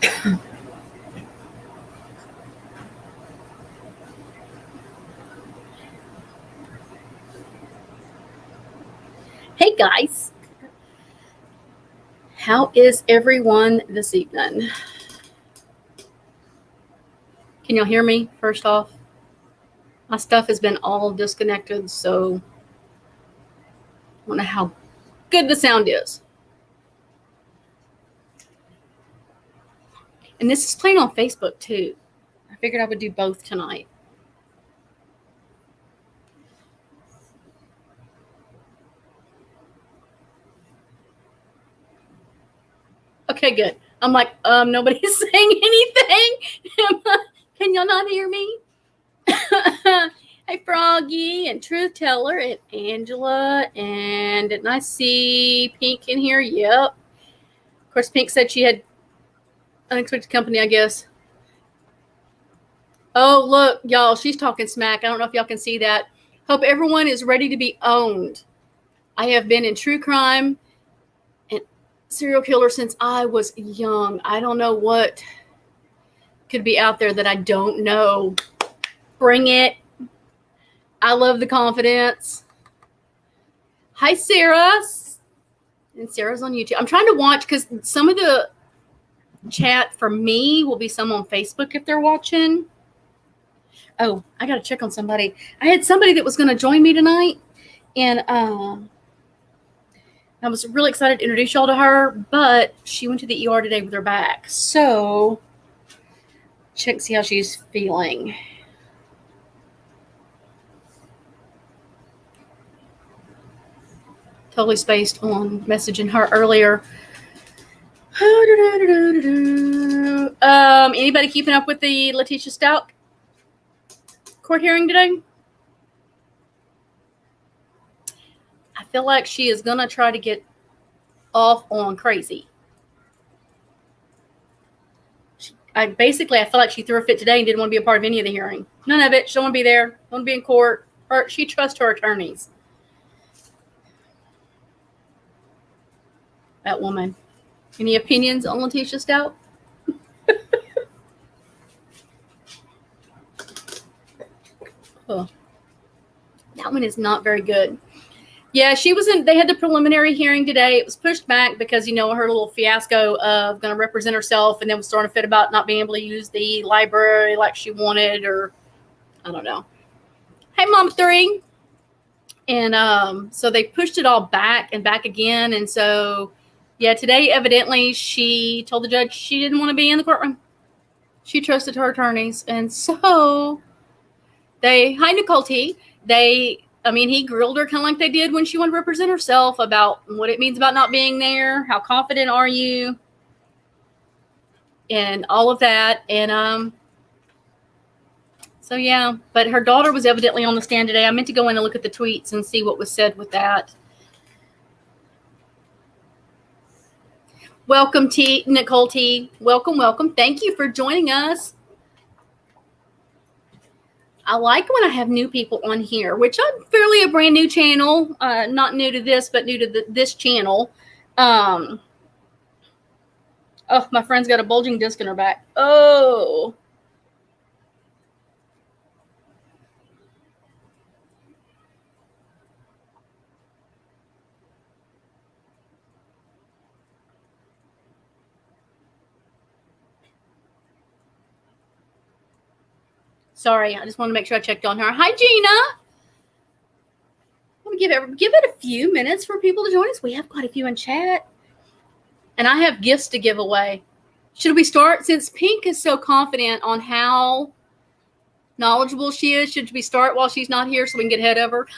Hey guys, how is everyone this evening? Can y'all hear me first off? My stuff has been all disconnected, so I don't know how good the sound is. And this is playing on Facebook too. I figured I would do both tonight. Okay, good. I'm like, nobody's saying anything. Can y'all not hear me? Hey, Froggy and Truth Teller and Angela. And I see Pink in here. Yep. Of course, Pink said she had unexpected company, I guess. Oh, look, y'all, she's talking smack. I don't know if y'all can see that. Hope everyone is ready to be owned. I have been in true crime and serial killer since I was young. I don't know what could be out there that I don't know. Bring it. I love the confidence. Hi, Sarah. And Sarah's on YouTube. I'm trying to watch because some of the chat for me will be some on Facebook if they're watching. Oh, I got to check on somebody. I had somebody that was going to join me tonight, and I was really excited to introduce y'all to her, but she went to the ER today with her back. So, check see how she's feeling. Totally spaced on messaging her earlier. Anybody keeping up with the Letitia Stout court hearing today? I feel like she is going to try to get off on crazy. I feel like she threw a fit today and didn't want to be a part of any of the hearing. None of it. She don't want to be there. Don't want to be in court. She trusts her attorneys. That woman. Any opinions on Letitia Stout? Oh, that one is not very good. Yeah, they had the preliminary hearing today. It was pushed back because, her little fiasco of going to represent herself and then was throwing a fit about not being able to use the library like she wanted, or I don't know. Hey, Mom 3. And so they pushed it all back and back again. And so, yeah, today, evidently, she told the judge she didn't want to be in the courtroom. She trusted her attorneys. And so hi, Nicole T. He grilled her kind of like they did when she wanted to represent herself about what it means about not being there. How confident are you? And all of that. And so, yeah. But her daughter was evidently on the stand today. I meant to go in and look at the tweets and see what was said with that. Welcome, Nicole T. Welcome. Thank you for joining us. I like when I have new people on here, which I'm fairly a brand new channel. Not new to this, but new to this channel. Oh, my friend's got a bulging disc in her back. Oh. Sorry, I just want to make sure I checked on her. Hi, Gina. I'm going to give it a few minutes for people to join us. We have quite a few in chat. And I have gifts to give away. Should we start? Since Pink is so confident on how knowledgeable she is, should we start while she's not here so we can get ahead of her?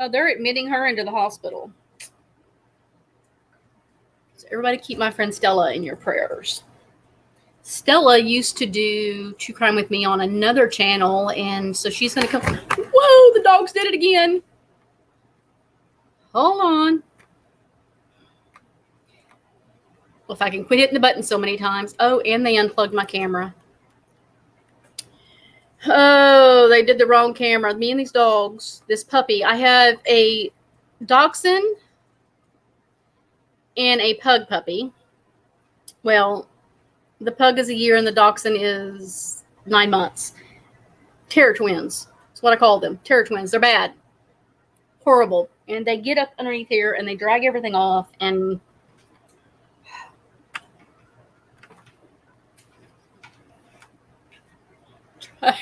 Oh, they're admitting her into the hospital. So everybody keep my friend Stella in your prayers. Stella used to do True Crime with me on another channel, and so she's going to come. Whoa, the dogs did it again. Hold on. Well, if I can quit hitting the button so many times. Oh, and they unplugged my camera. Oh, they did the wrong camera. Me and these dogs, this puppy. I have a dachshund and a pug puppy. Well, the pug is a year and the dachshund is 9 months. Terror twins. That's what I call them. Terror twins. They're bad. Horrible. And they get up underneath here and they drag everything off and some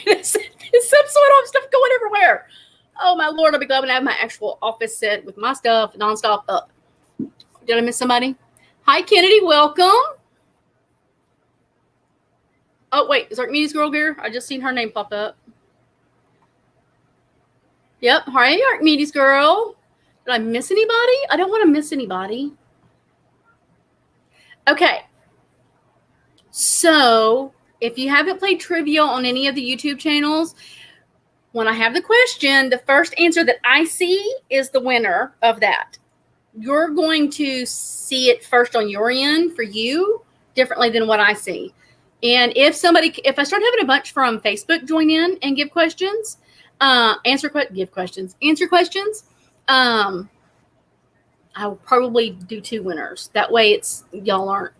sort of stuff going everywhere. Oh my Lord, I'll be glad when I have my actual office set with my stuff nonstop up. Did I miss somebody? Hi, Kennedy. Welcome. Oh, wait. Is Archimedes Girl here? I just seen her name pop up. Yep. Hi, Archimedes Girl. Did I miss anybody? I don't want to miss anybody. Okay. So, if you haven't played trivia on any of the YouTube channels, when I have the question, the first answer that I see is the winner of that. You're going to see it first on your end for you differently than what I see. And if I start having a bunch from Facebook join in and give questions, answer questions, I will probably do 2 winners. That way it's y'all aren't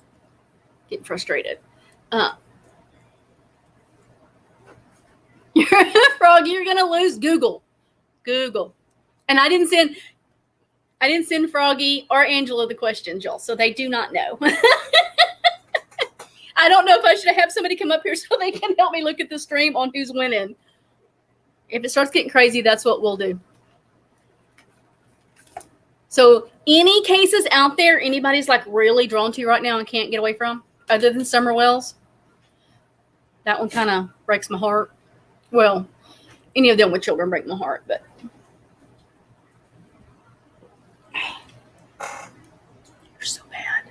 getting frustrated. Froggy, you're gonna lose. Google. And I didn't send Froggy or Angela the questions, y'all, so they do not know. I don't know if I should have somebody come up here so they can help me look at the stream on who's winning. If it starts getting crazy, that's what we'll do. So any cases out there anybody's like really drawn to right now and can't get away from, other than Summer Wells? That one kind of breaks my heart. Well, any of them with children break my heart, but you're so bad.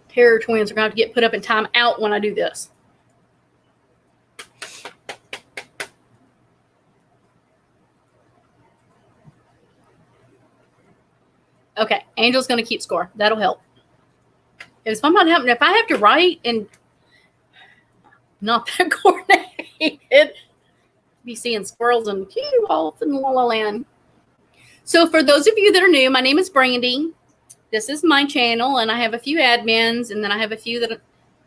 Terror twins are going to have to get put up in time out when I do this. Okay, Angel's going to keep score. That'll help. If I have to write and not that coordinated, be seeing squirrels and off in La La Land. So for those of you that are new, my name is Brandy. This is my channel, and I have a few admins, and then I have a few that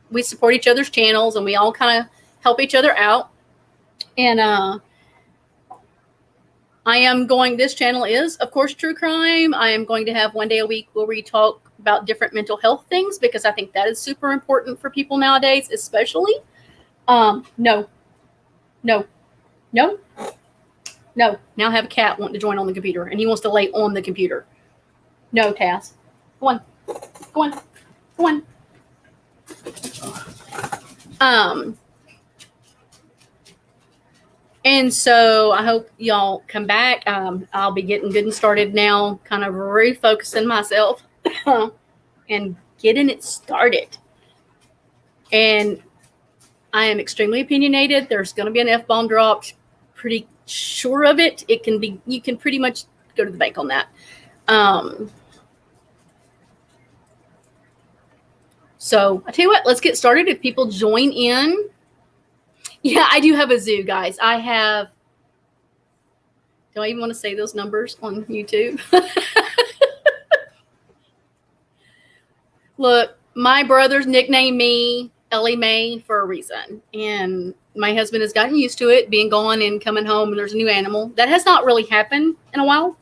we support each other's channels, and we all kind of help each other out. And this channel is, of course, true crime. I am going to have one day a week where we talk about different mental health things, because I think that is super important for people nowadays, especially. No. Now I have a cat wanting to join on the computer, and he wants to lay on the computer. No, Taz. Go on. And so I hope y'all come back. I'll be getting good and started now, kind of refocusing myself and getting it started. And I am extremely opinionated. There's going to be an F-bomb dropped. Pretty sure of it. You can pretty much go to the bank on that. So I tell you what, let's get started. If people join in. Yeah, I do have a zoo, guys. Do I even want to say those numbers on YouTube? Look, my brothers nicknamed me Ellie Mae for a reason. And my husband has gotten used to it, being gone and coming home and there's a new animal. That has not really happened in a while,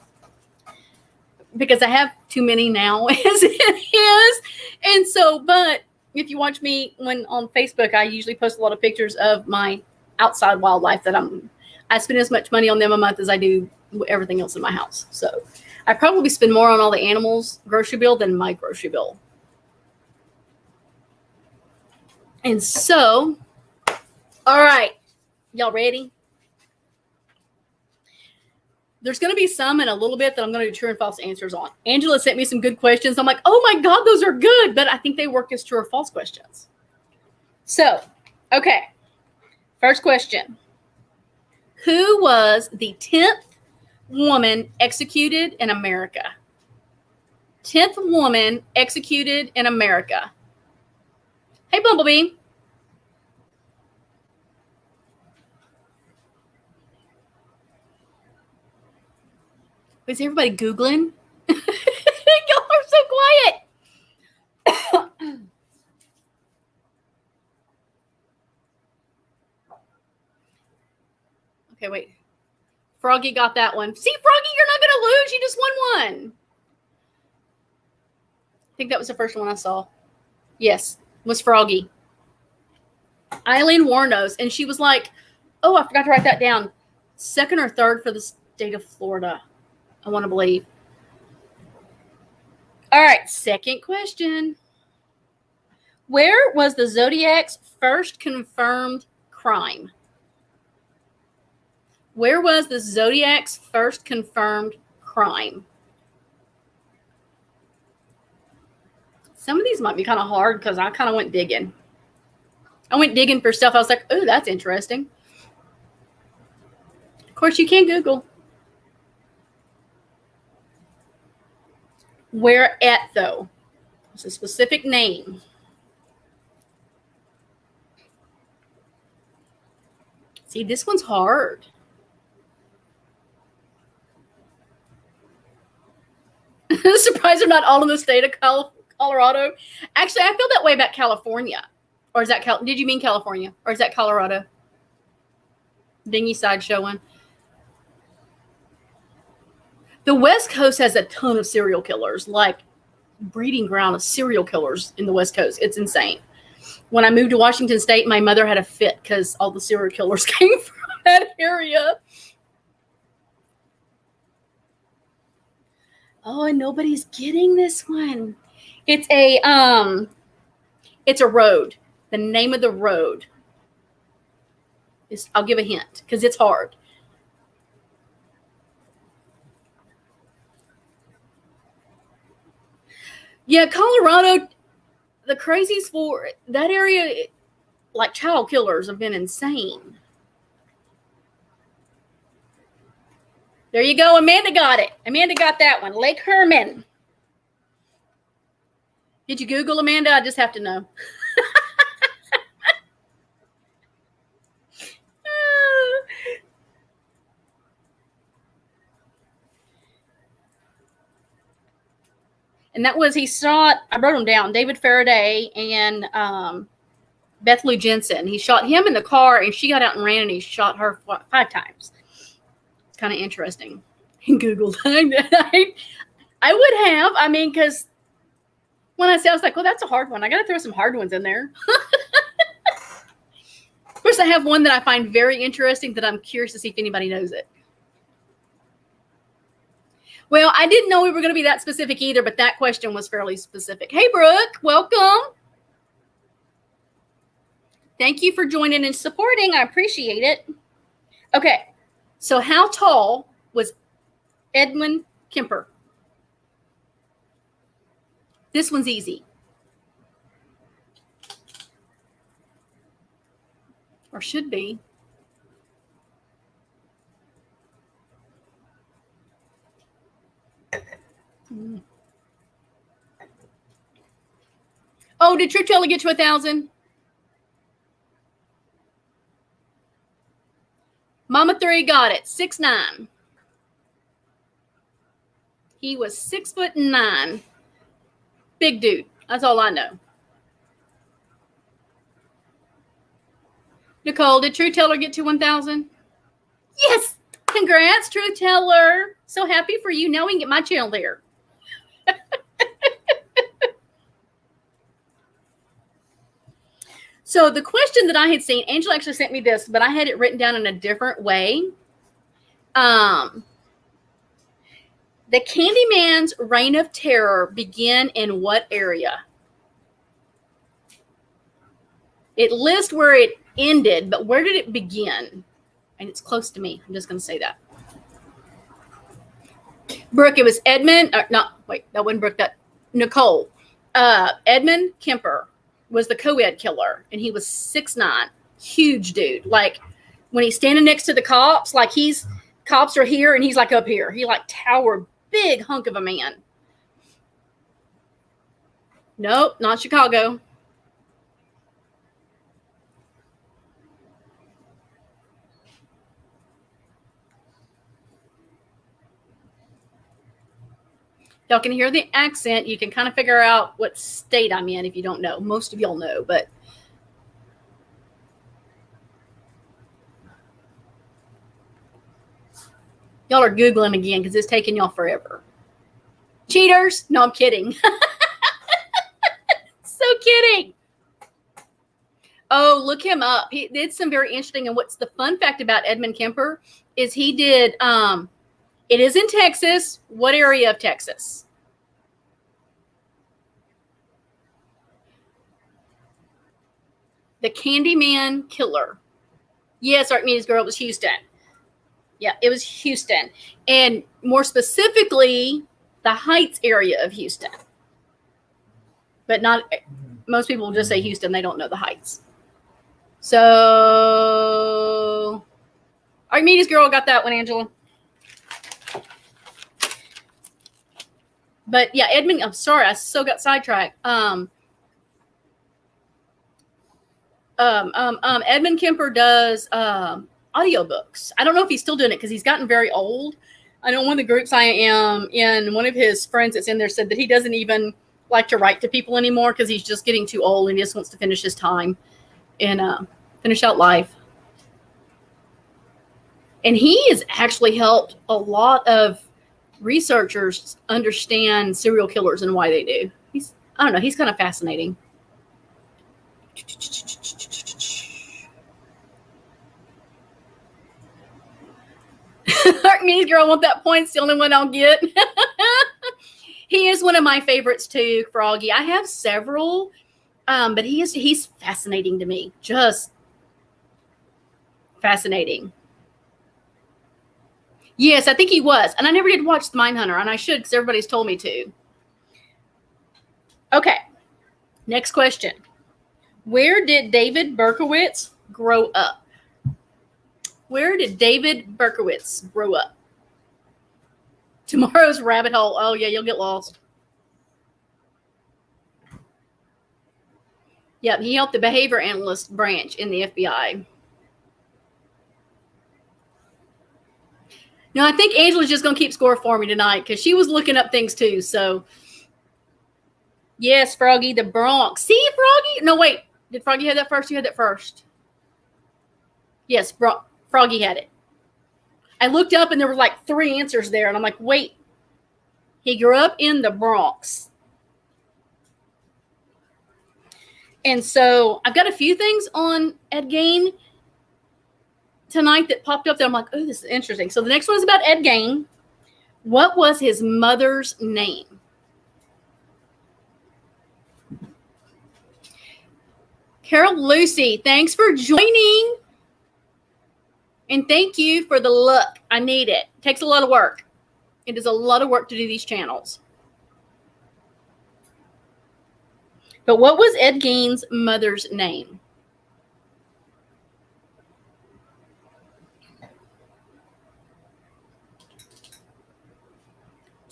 because I have too many now as it is. And so, but if you watch me on Facebook, I usually post a lot of pictures of my outside wildlife that I spend as much money on them a month as I do everything else in my house. So I probably spend more on all the animals' grocery bill than my grocery bill. And so, all right, y'all ready? There's going to be some in a little bit that I'm going to do true and false answers on. Angela sent me some good questions. I'm like, oh my God, those are good. But I think they work as true or false questions. So, okay. First question. Who was the 10th woman executed in America? 10th woman executed in America. Hey, Bumblebee. Is everybody Googling? Y'all are so quiet. Okay, wait. Froggy got that one. See, Froggy, you're not going to lose. You just won one. I think that was the first one I saw. Yes, was Froggy. Eileen Warnos. And she was like, oh, I forgot to write that down. Second or third for the state of Florida, I want to believe. All right, second question. Where was the Zodiac's first confirmed crime? Where was the Zodiac's first confirmed crime? Some of these might be kind of hard because I kind of went digging. I went digging for stuff. I was like, oh, that's interesting. Of course, you can Google. Where at, though? It's a specific name. See, this one's hard. Surprised they're not all in the state of Colorado. Actually, I feel that way about California. Or is that did you mean California? Or is that Colorado? Dingy sideshow one. The West Coast has a ton of serial killers, like breeding ground of serial killers in the West Coast. It's insane. When I moved to Washington State, my mother had a fit because all the serial killers came from that area. Oh, and nobody's getting this one. It's a road. The name of the road is, I'll give a hint because it's hard. Yeah, Colorado, the crazies for that area, like child killers, have been insane. There you go. Amanda got it. Amanda got that one. Lake Herman. Did you Google, Amanda? I just have to know. And that was, he shot, I wrote them down, David Faraday and Beth Lou Jensen. He shot him in the car, and she got out and ran, and he shot her 5 times. It's kind of interesting. And Googled. I would have, I mean, because when I said, I was like, well, that's a hard one. I got to throw some hard ones in there. Of course, I have one that I find very interesting that I'm curious to see if anybody knows it. Well, I didn't know we were going to be that specific either, but that question was fairly specific. Hey, Brooke, welcome. Thank you for joining and supporting. I appreciate it. Okay, so how tall was Edmond Kemper? This one's easy. Or should be. Oh, did Truth Teller get to 1,000? Mama 3 got it. 6'9". He was 6'9". Big dude. That's all I know. Nicole, did Truth Teller get to 1,000? Yes. Congrats, Truth Teller. So happy for you. Now we can get my channel there. So the question that I had seen, Angela actually sent me this, but I had it written down in a different way. The Candyman's reign of terror began in what area? It lists where it ended, but where did it begin? And it's close to me. I'm just going to say that. Brooke, it was Edmund. Wait, that wasn't Brooke. That Nicole. Edmond Kemper was the co-ed killer, and he was 6'9", huge dude. Like when he's standing next to the cops, like cops are here and he's like up here. He like towered, big hunk of a man. Nope, not Chicago. Y'all can hear the accent. You can kind of figure out what state I'm in if you don't know. Most of y'all know, but y'all are Googling again because it's taking y'all forever. Cheaters? No, I'm kidding. So kidding. Oh, look him up. He did some very interesting. And what's the fun fact about Edmond Kemper is he did, it is in Texas. What area of Texas? The Candyman Killer. Yes, Archimedes girl, it was Houston. Yeah, it was Houston. And more specifically, the Heights area of Houston. But not, most people just say Houston. They don't know the Heights. So, Archimedes girl got that one, Angela. But yeah, Edmund, I'm sorry, I so got sidetracked. Edmond Kemper does audiobooks. I don't know if he's still doing it because he's gotten very old. I know one of the groups I am in, one of his friends that's in there said that he doesn't even like to write to people anymore because he's just getting too old and he just wants to finish his time and finish out life. And he has actually helped a lot of researchers understand serial killers and why they do. I don't know, he's kind of fascinating. Archimedes girl, I want that point. It's the only one I'll get. He is one of my favorites too, Froggy. I have several, but he's fascinating to me. Just fascinating. Yes, I think he was. And I never did watch The Mindhunter, and I should because everybody's told me to. Okay, next question. Where did David Berkowitz grow up? Where did David Berkowitz grow up? Tomorrow's rabbit hole. Oh, yeah, you'll get lost. Yep, he helped the behavior analyst branch in the FBI. No, I think Angela's just going to keep score for me tonight because she was looking up things too. So, yes, Froggy, the Bronx. See, Froggy? No, wait. Did Froggy have that first? You had that first. Yes, Froggy had it. I looked up and there were like 3 answers there. And I'm like, wait. He grew up in the Bronx. And so I've got a few things on Ed Gein tonight that popped up that I'm like, oh, this is interesting. So the next one is about Ed Gein. What was his mother's name? Carol Lucy, thanks for joining. And thank you for the look. I need it. It takes a lot of work. It is a lot of work to do these channels. But what was Ed Gein's mother's name?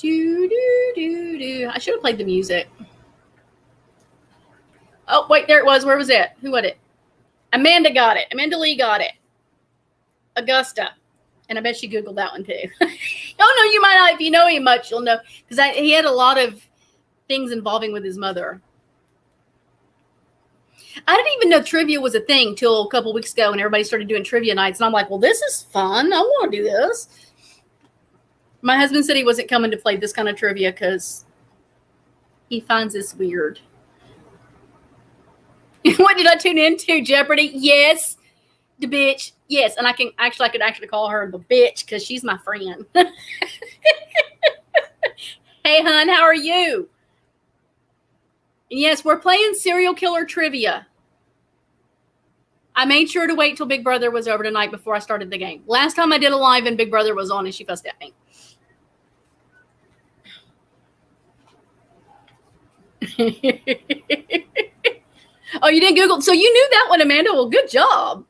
I should have played the music. Oh, wait, there it was. Where was it? Who was it? Amanda got it. Amanda Lee got it. Augusta. And I bet she Googled that one too. Oh, no, you might not. If you know him much, you'll know. Because he had a lot of things involving with his mother. I didn't even know trivia was a thing till a couple weeks ago when everybody started doing trivia nights. And I'm like, well, this is fun. I want to do this. My husband said he wasn't coming to play this kind of trivia because he finds this weird. What did I tune into? Jeopardy? Yes. The bitch. Yes. And I could actually call her the bitch because she's my friend. Hey, hun, how are you? And yes, we're playing serial killer trivia. I made sure to wait till Big Brother was over tonight before I started the game. Last time I did a live and Big Brother was on and she fussed at me. Oh, you didn't Google. So you knew that one, Amanda. Well, good job.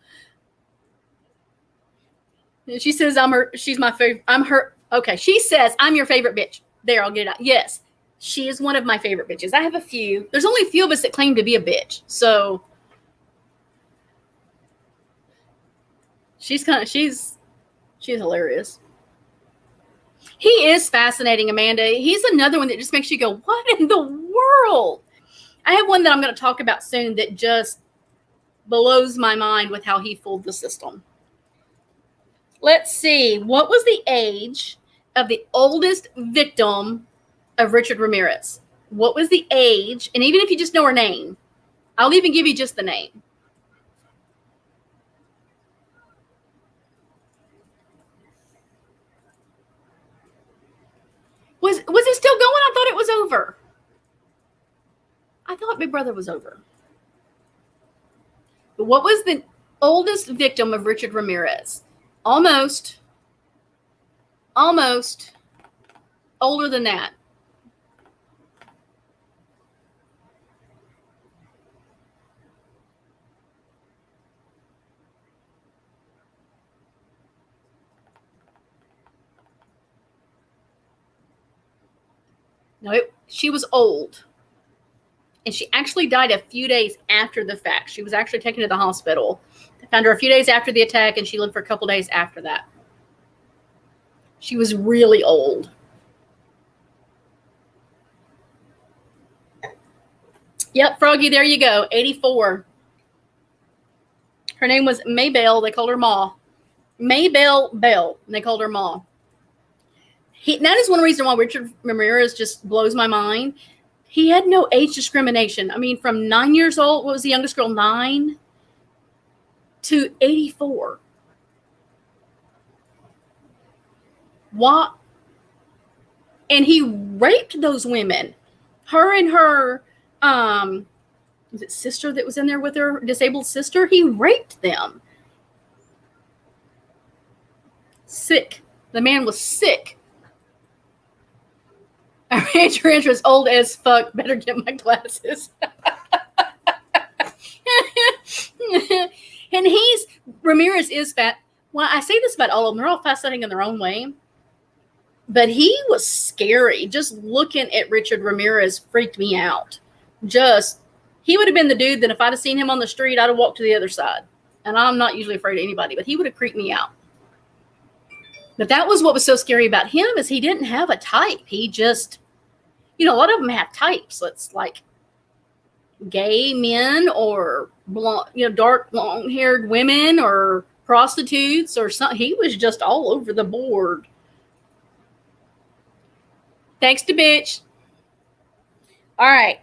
She says she's my favorite. I'm her. Okay. She says, I'm your favorite bitch. There, I'll get it out. Yes. She is one of my favorite bitches. I have a few. There's only a few of us that claim to be a bitch. So she's hilarious. He is fascinating, Amanda. He's another one that just makes you go, what in the world? I have one that I'm going to talk about soon that just blows my mind with how he fooled the system. Let's see. What was the age of the oldest victim of Richard Ramirez? What was the age? And even if you just know her name, I'll even give you just the name. Was it still going? I thought it was over. I thought Big Brother was over. But what was the oldest victim of Richard Ramirez? Almost older than that. No, she was old. And she actually died a few days after the fact. She was actually taken to the hospital. They found her a few days after the attack, and she lived for a couple days after that. She was really old. Yep, Froggy, there you go. 84. Her name was Maybelle. They called her Ma. Maybelle Bell. And they called her Ma. That is one reason why Richard Ramirez just blows my mind. He had no age discrimination. I mean, from 9 years old, what was the youngest girl? 9 to 84. What? And he raped those women. Her and her, was it sister that was in there with her, disabled sister? He raped them. Sick. The man was sick. Andrew is old as fuck. Better get my glasses. And Ramirez is fat. Well, I say this about all of them. They're all fascinating in their own way. But he was scary. Just looking at Richard Ramirez freaked me out. He would have been the dude that if I'd have seen him on the street, I'd have walked to the other side. And I'm not usually afraid of anybody, but he would have creeped me out. But that was what was so scary about him, is he didn't have a type. He just, a lot of them have types. It's like gay men or blonde, dark long-haired women or prostitutes or something. He was just all over the board. Thanks to bitch. All right.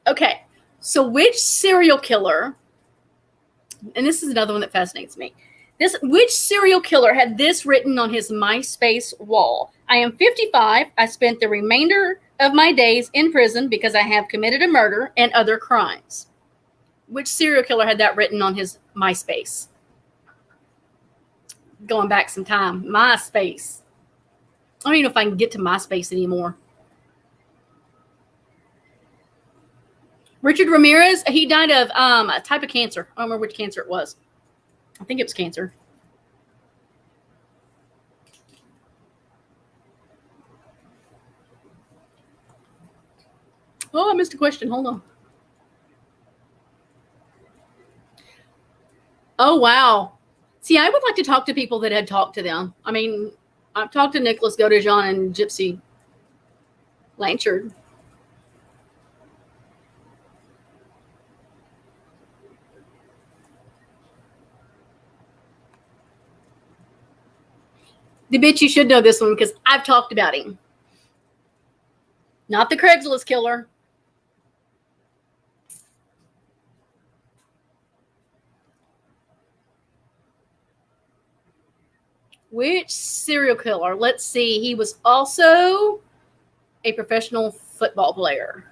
Okay. So which serial killer, and this is another one that fascinates me. Which serial killer had this written on his MySpace wall? I am 55. I spent the remainder of my days in prison because I have committed a murder and other crimes. Which serial killer had that written on his MySpace? Going back some time. MySpace. I don't even know if I can get to MySpace anymore. Richard Ramirez, he died of a type of cancer. I don't remember which cancer it was. I think it was cancer. Oh, I missed a question. Hold on. Oh, wow. See, I would like to talk to people that had talked to them. I mean, I've talked to Nicholas Godejohn and Gypsy Blanchard. The bitch, you should know this one because I've talked about him. Not the Craigslist killer. Which serial killer? Let's see. He was also a professional football player.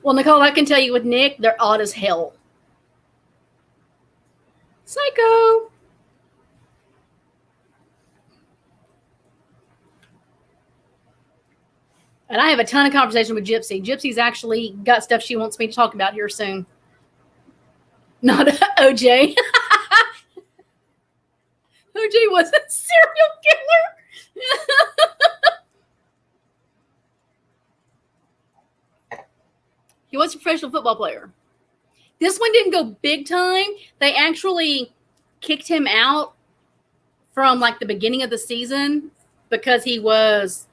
Well, Nicole, I can tell you with Nick, they're odd as hell. Psycho. And I have a ton of conversation with Gypsy. Gypsy's actually got stuff she wants me to talk about here soon. Not OJ. OJ was a serial killer. He was a professional football player. This one didn't go big time. They actually kicked him out from like the beginning of the season because he was,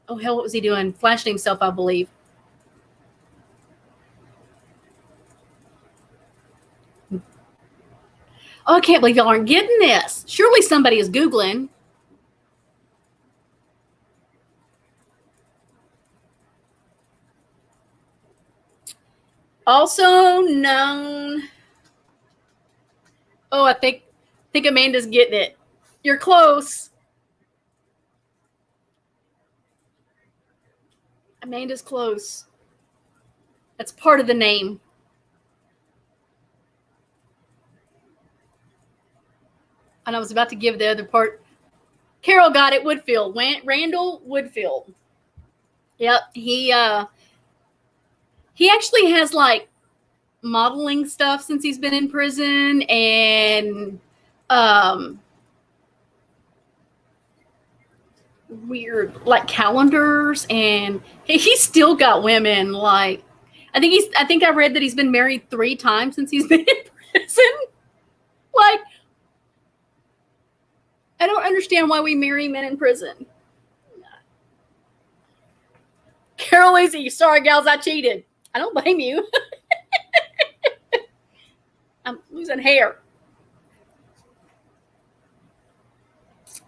oh hell, what was he doing? Flashing himself, I believe. Oh, I can't believe y'all aren't getting this. Surely somebody is Googling. Also known. Oh, I think Amanda's getting it. You're close. Amanda's close. That's part of the name. And I was about to give the other part. Carol got it. Woodfield. Randall Woodfield. Yep. He actually has like modeling stuff since he's been in prison, and weird like calendars, and he's still got women. Like I think I read that he's been married 3 times since he's been in prison. Like, I don't understand why we marry men in prison. Carol Easy, sorry gals, I cheated. I don't blame you. I'm losing hair.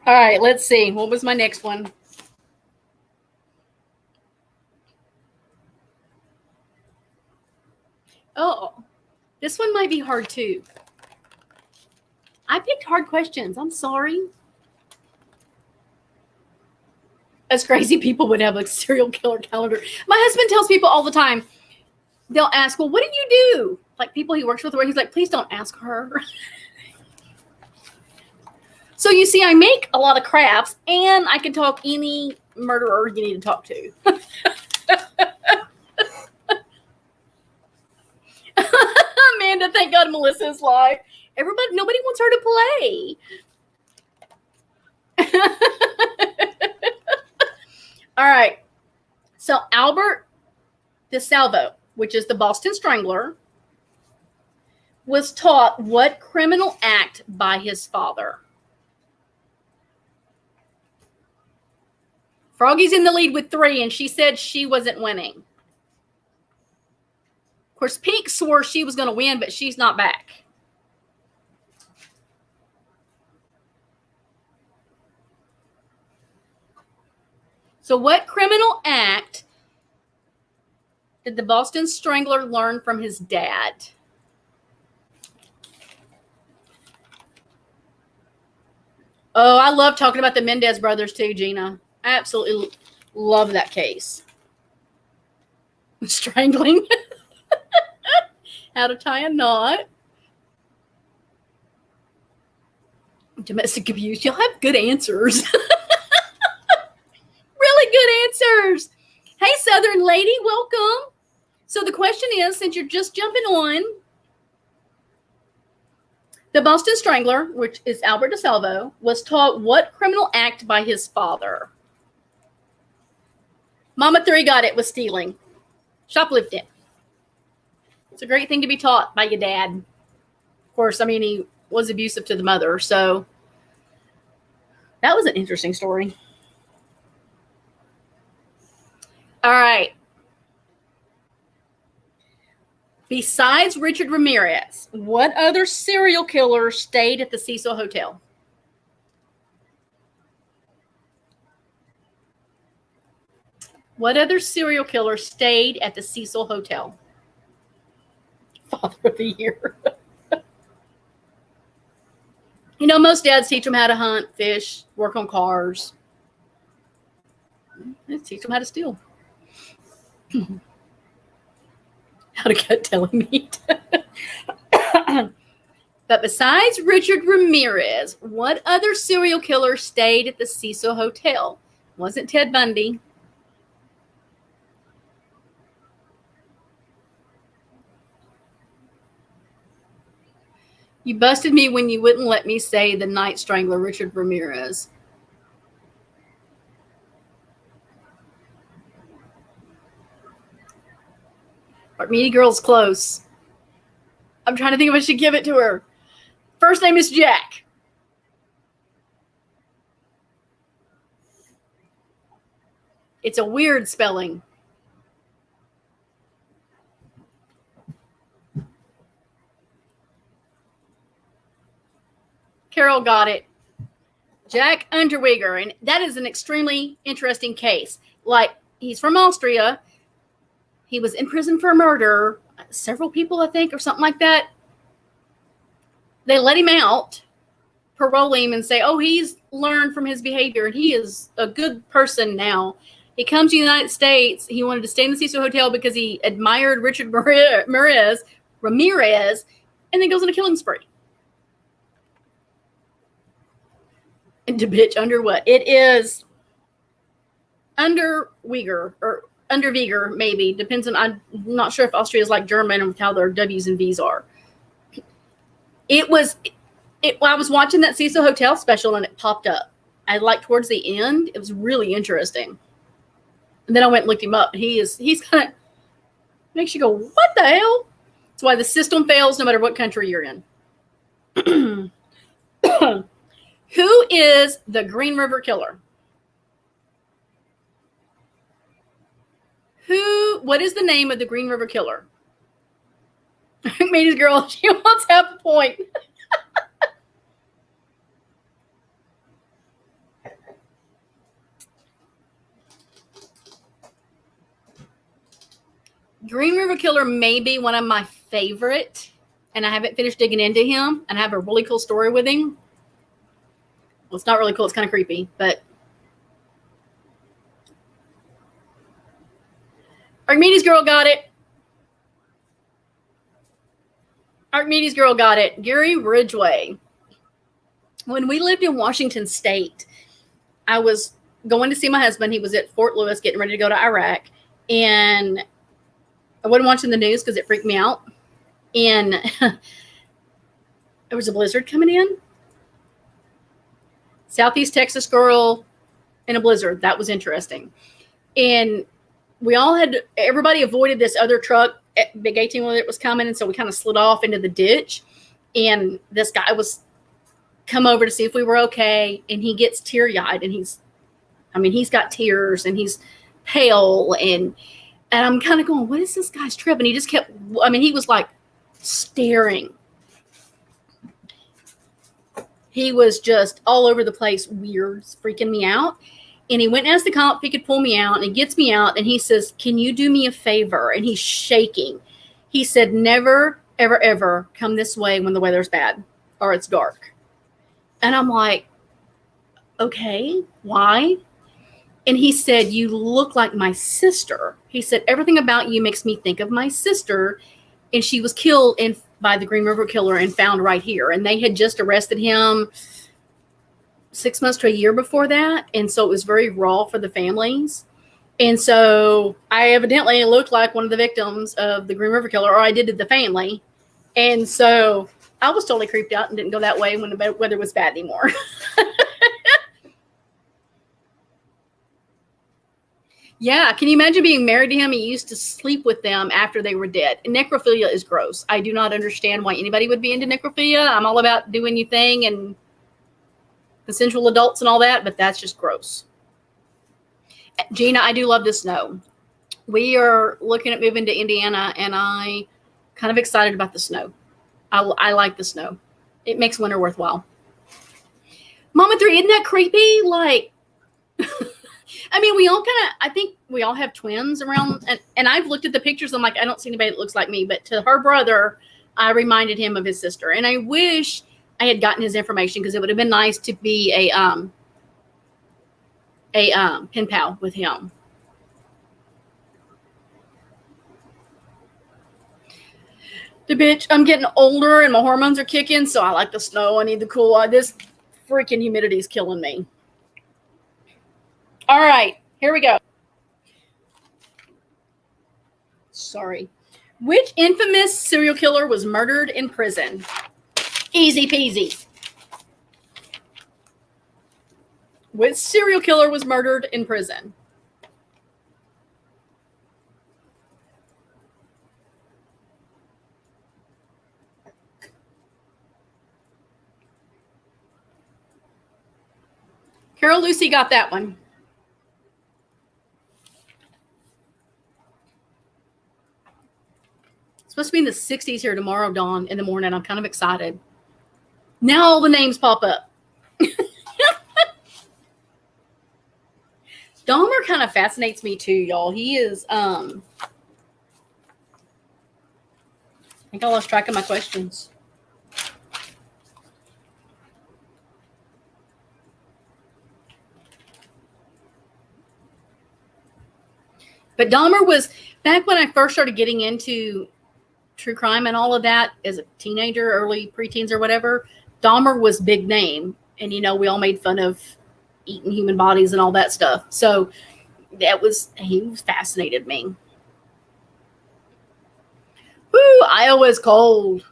All right, let's see. What was my next one? Oh, this one might be hard too. I picked hard questions. I'm sorry. As crazy people would have a serial killer calendar. My husband tells people all the time, they'll ask, well, what do you do? Like people he works with, where he's like, please don't ask her. So you see, I make a lot of crafts, and I can talk any murderer you need to talk to. Amanda, thank God Melissa's live. Nobody wants her to play. All right. So Albert the Salvo, which is the Boston Strangler, was taught what criminal act by his father? Froggy's in the lead with 3, and she said she wasn't winning. Of course, Pink swore she was going to win, but she's not back. So what criminal act did the Boston Strangler learn from his dad? Oh, I love talking about the Mendez brothers too, Gina. I absolutely love that case. Strangling. How to tie a knot. Domestic abuse. You'll have good answers. Really good answers. Hey, Southern lady, welcome. So the question is, since you're just jumping on, the Boston Strangler, which is Albert DeSalvo, was taught what criminal act by his father? Mama 3 got it, was stealing. Shoplifting. It's a great thing to be taught by your dad. Of course, I mean, he was abusive to the mother, so that was an interesting story. All right. Besides Richard Ramirez, what other serial killer stayed at the Cecil Hotel? What other serial killer stayed at the Cecil Hotel? Father of the Year. You know, most dads teach them how to hunt, fish, work on cars. Let's teach them how to steal. How to cut deli meat. But besides Richard Ramirez, what other serial killer stayed at the Cecil Hotel? Wasn't Ted Bundy. You busted me when you wouldn't let me say the night strangler, Richard Ramirez. Meaty girl's close. I'm trying to think if I should give it to her. First name is Jack. It's a weird spelling. Carol got it. Jack Underweager. And that is an extremely interesting case. Like, he's from Austria. He was in prison for murder. Several people, I think, or something like that. They let him out, parole him, and say, oh, he's learned from his behavior, and he is a good person now. He comes to the United States. He wanted to stay in the Cecil Hotel because he admired Richard Ramirez, and then goes on a killing spree. And to bitch under what? It is Underweager, or Underweager, maybe. Depends on, I'm not sure if Austria is like German and how their W's and V's are. I was watching that Cecil Hotel special and it popped up. I like towards the end. It was really interesting. And then I went and looked him up. He's kind of makes you go, what the hell? That's why the system fails no matter what country you're in. Who is the Green River Killer? What is the name of the Green River Killer? Meaty's girl, she wants half a point. Green River Killer may be one of my favorite, and I haven't finished digging into him, and I have a really cool story with him. Well, it's not really cool. It's kind of creepy, but Archimedes girl got it. Archimedes girl got it. Gary Ridgway. When we lived in Washington State, I was going to see my husband. He was at Fort Lewis getting ready to go to Iraq, and I wasn't watching the news because it freaked me out. And there was a blizzard coming in. Southeast Texas girl in a blizzard. That was interesting. And everybody avoided this other truck, big 18-wheeler that was coming. And so we kind of slid off into the ditch. And this guy was come over to see if we were okay. And he gets teary-eyed. And he's got tears and he's pale. And I'm kind of going, what is this guy's trip? And he just kept, he was like staring. He was just all over the place, weird, freaking me out. And he went and asked the cop if he could pull me out. And he gets me out and he says, can you do me a favor? And he's shaking. He said, never, ever, ever come this way when the weather's bad or it's dark. And I'm like, okay, why? And he said, you look like my sister. He said, everything about you makes me think of my sister. And she was killed by the Green River Killer and found right here. And they had just arrested him 6 months to a year before that. And so it was very raw for the families. And so I evidently looked like one of the victims of the Green River Killer, or I did to the family. And so I was totally creeped out and didn't go that way when the weather was bad anymore. Yeah, can you imagine being married to him? He used to sleep with them after they were dead. And necrophilia is gross. I do not understand why anybody would be into necrophilia. I'm all about doing your thing and consensual adults and all that, but that's just gross. Gina, I do love the snow. We are looking at moving to Indiana, and I'm kind of excited about the snow. I like the snow. It makes winter worthwhile. Mama 3, isn't that creepy? Like... I think we all have twins around, and I've looked at the pictures. I'm like, I don't see anybody that looks like me, but to her brother, I reminded him of his sister. And I wish I had gotten his information because it would have been nice to be a pen pal with him. The bitch, I'm getting older and my hormones are kicking, so I like the snow. I need the cool. This freaking humidity is killing me. All right, here we go. Sorry. Which infamous serial killer was murdered in prison? Easy peasy. Which serial killer was murdered in prison? Carol Lucy got that one. It's supposed to be in the 60s here tomorrow, Dawn, in the morning. I'm kind of excited. Now all the names pop up. Dahmer kind of fascinates me too, y'all. He is, I think I lost track of my questions. But Dahmer was, back when I first started getting into true crime and all of that as a teenager, early preteens or whatever, Dahmer was big name. And, you know, we all made fun of eating human bodies and all that stuff. So he fascinated me. Woo, Iowa's cold.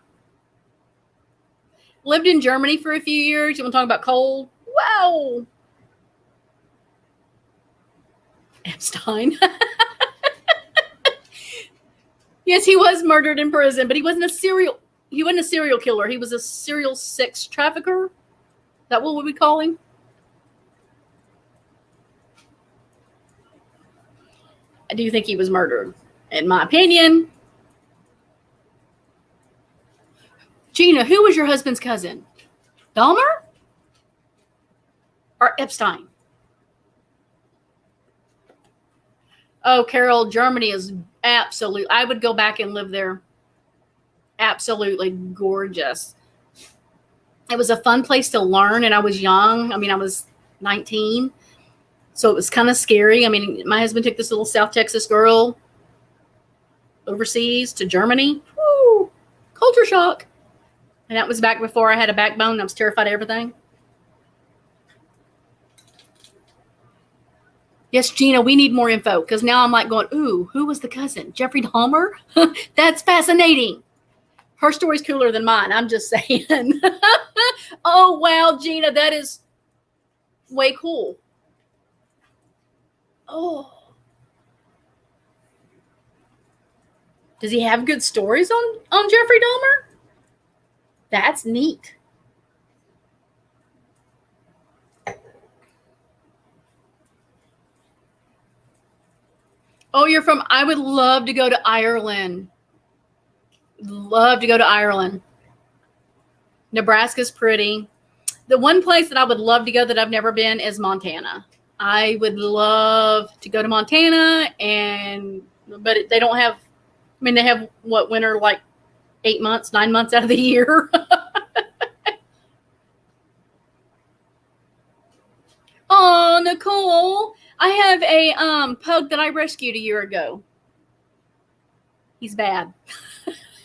Lived in Germany for a few years. You want to talk about cold? Wow. Epstein. Yes, he was murdered in prison, but he wasn't a serial killer. He was a serial sex trafficker. Is that what we call him? I do think he was murdered, in my opinion. Gina, who was your husband's cousin? Dahmer? Or Epstein? Oh, Carol, Germany is absolute. I would go back and live there. Absolutely gorgeous. It was a fun place to learn, and I was young. I mean, I was 19. So it was kind of scary. I mean, my husband took this little South Texas girl overseas to Germany. Woo, culture shock. And that was back before I had a backbone. I was terrified of everything. Yes, Gina, we need more info because now I'm like going, ooh, who was the cousin? Jeffrey Dahmer? That's fascinating. Her story's cooler than mine. I'm just saying. Oh, wow, Gina, that is way cool. Oh. Does he have good stories on Jeffrey Dahmer? That's neat. Oh, you're from, I would love to go to Ireland. Love to go to Ireland. Nebraska's pretty. The one place that I would love to go that I've never been is Montana. I would love to go to Montana, but they don't have, I mean, they have winter like 9 months out of the year. Oh, Nicole, I have a pug that I rescued a year ago. He's bad.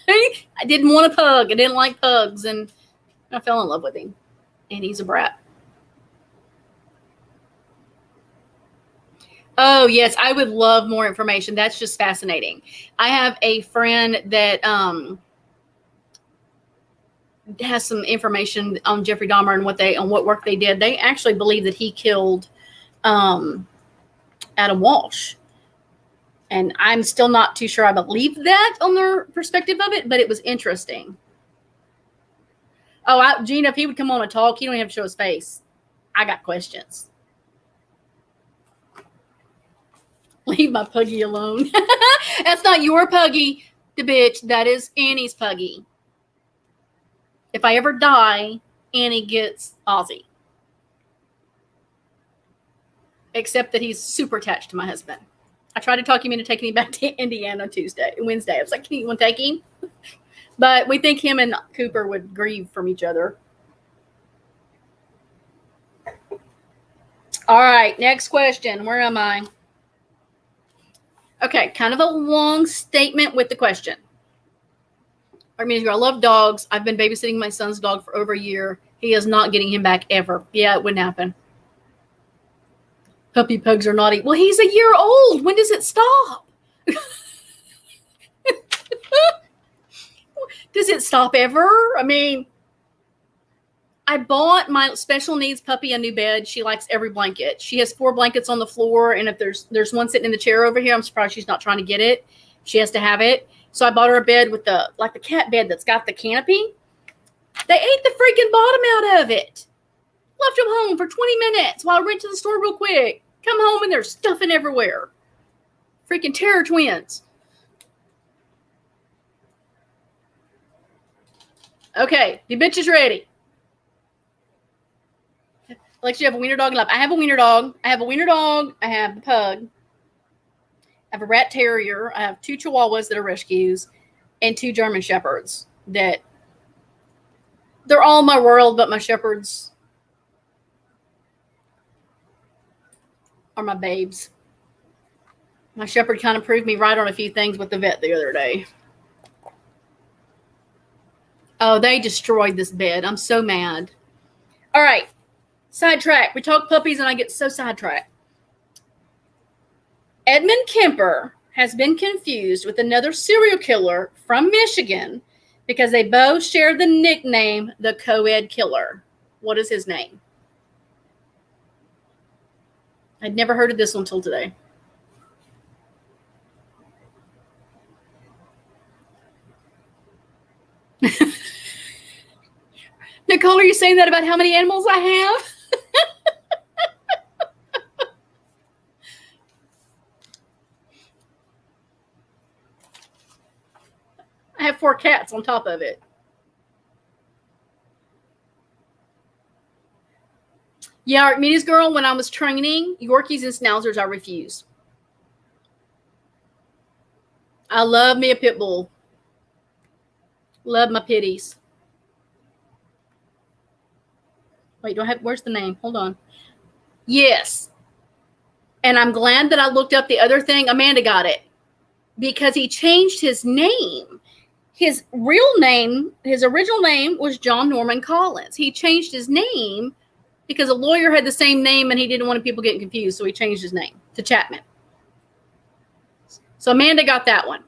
I didn't want a pug. I didn't like pugs, and I fell in love with him, and he's a brat. Oh, yes, I would love more information. That's just fascinating. I have a friend that has some information on Jeffrey Dahmer and what work they did. They actually believe that he killed Adam Walsh. And I'm still not too sure I believe that on their perspective of it, but it was interesting. Oh, Gina, if he would come on and talk, he don't even have to show his face. I got questions. Leave my puggy alone. That's not your puggy, the bitch. That is Annie's puggy. If I ever die, Annie gets Ozzy. Except that he's super attached to my husband. I tried to talk him into taking him back to Indiana Wednesday. I was like, can you want to take him? But we think him and Cooper would grieve from each other. All right, next question. Where am I? Okay, kind of a long statement with the question. I love dogs. I've been babysitting my son's dog for over a year. He is not getting him back ever. Yeah, it wouldn't happen. Puppy pugs are naughty. Well, he's a year old. When does it stop? Does it stop ever? I mean, I bought my special needs puppy a new bed. She likes every blanket. She has 4 blankets on the floor, and if there's one sitting in the chair over here, I'm surprised she's not trying to get it. She has to have it. So I bought her a bed with the cat bed that's got the canopy. They ate the freaking bottom out of it. Left them home for 20 minutes while I went to the store real quick. Come home and there's stuffing everywhere. Freaking terror twins. Okay, the bitch is ready. Like, you have a wiener dog in life. I have a wiener dog. I have a wiener dog. I have the pug. I have a rat terrier. I have 2 chihuahuas that are rescues and 2 German shepherds that they're all my world, but my shepherds are my babes. My shepherd kind of proved me right on a few things with the vet the other day. Oh, they destroyed this bed. I'm so mad. All right. Sidetrack. We talk puppies and I get so sidetracked. Edmond Kemper has been confused with another serial killer from Michigan because they both share the nickname, the co-ed killer. What is his name? I'd never heard of this one until today. Nicole, are you saying that about how many animals I have? I have 4 cats on top of it. Yeah, Archimedes girl, when I was training Yorkies and Schnauzers, I refused. I love me a pit bull. Love my pitties. Wait, where's the name? Hold on. Yes. And I'm glad that I looked up the other thing. Amanda got it. Because he changed his name. His real name, his original name was John Norman Collins. He changed his name because a lawyer had the same name and he didn't want people getting confused. So he changed his name to Chapman. So Amanda got that one.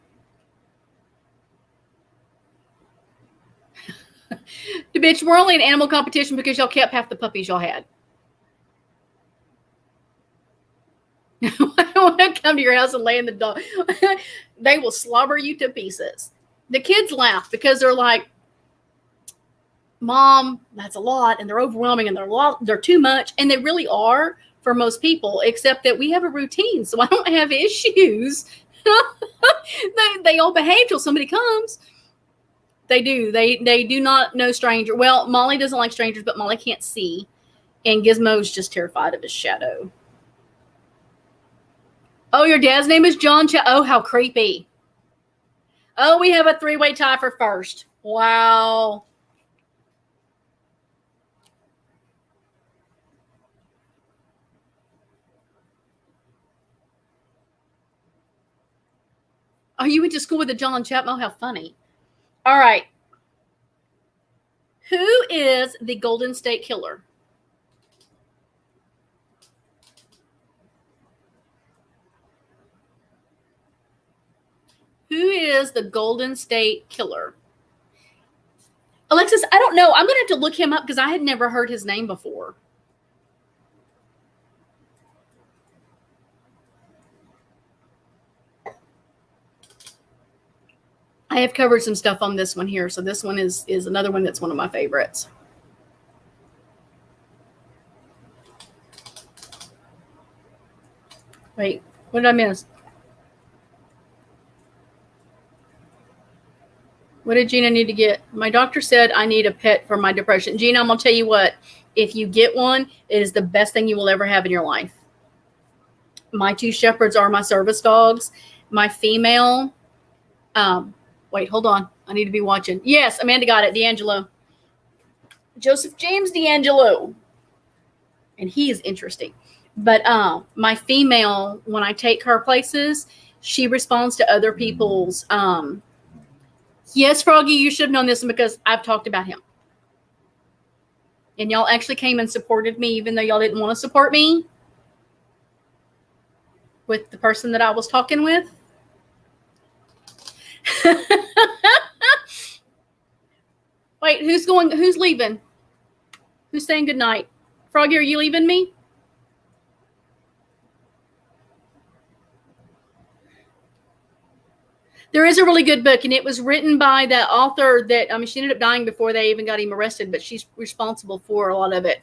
The bitch, we're only in animal competition because y'all kept half the puppies y'all had. I don't want to come to your house and lay in the dog. They will slobber you to pieces. The kids laugh because they're like, Mom, that's a lot, and they're overwhelming, and they're too much, and they really are for most people, except that we have a routine, so I don't have issues. They all behave till somebody comes. They do. They do not know stranger. Well, Molly doesn't like strangers, but Molly can't see, and Gizmo's just terrified of his shadow. Oh, your dad's name is John. Oh, how creepy. Oh, we have a 3-way tie for first. Wow. Oh, you went to school with a John Chapman? Oh, how funny. All right. Who is the Golden State Killer? Who is the Golden State Killer? Alexis, I don't know. I'm going to have to look him up because I had never heard his name before. I have covered some stuff on this one here. So this one is another one that's one of my favorites. Wait, what did I miss? What did Gina need to get? My doctor said I need a pet for my depression. Gina, I'm going to tell you what. If you get one, it is the best thing you will ever have in your life. My 2 shepherds are my service dogs. My female, wait, hold on. I need to be watching. Yes, Amanda got it. D'Angelo. Joseph James D'Angelo. And he is interesting. But my female, when I take her places, she responds to other people's yes, Froggy, you should have known this one because I've talked about him. And y'all actually came and supported me even though y'all didn't want to support me with the person that I was talking with. Wait, who's leaving? Who's saying good night? Froggy, are you leaving me? There is a really good book, and it was written by the author that, she ended up dying before they even got him arrested, but she's responsible for a lot of it.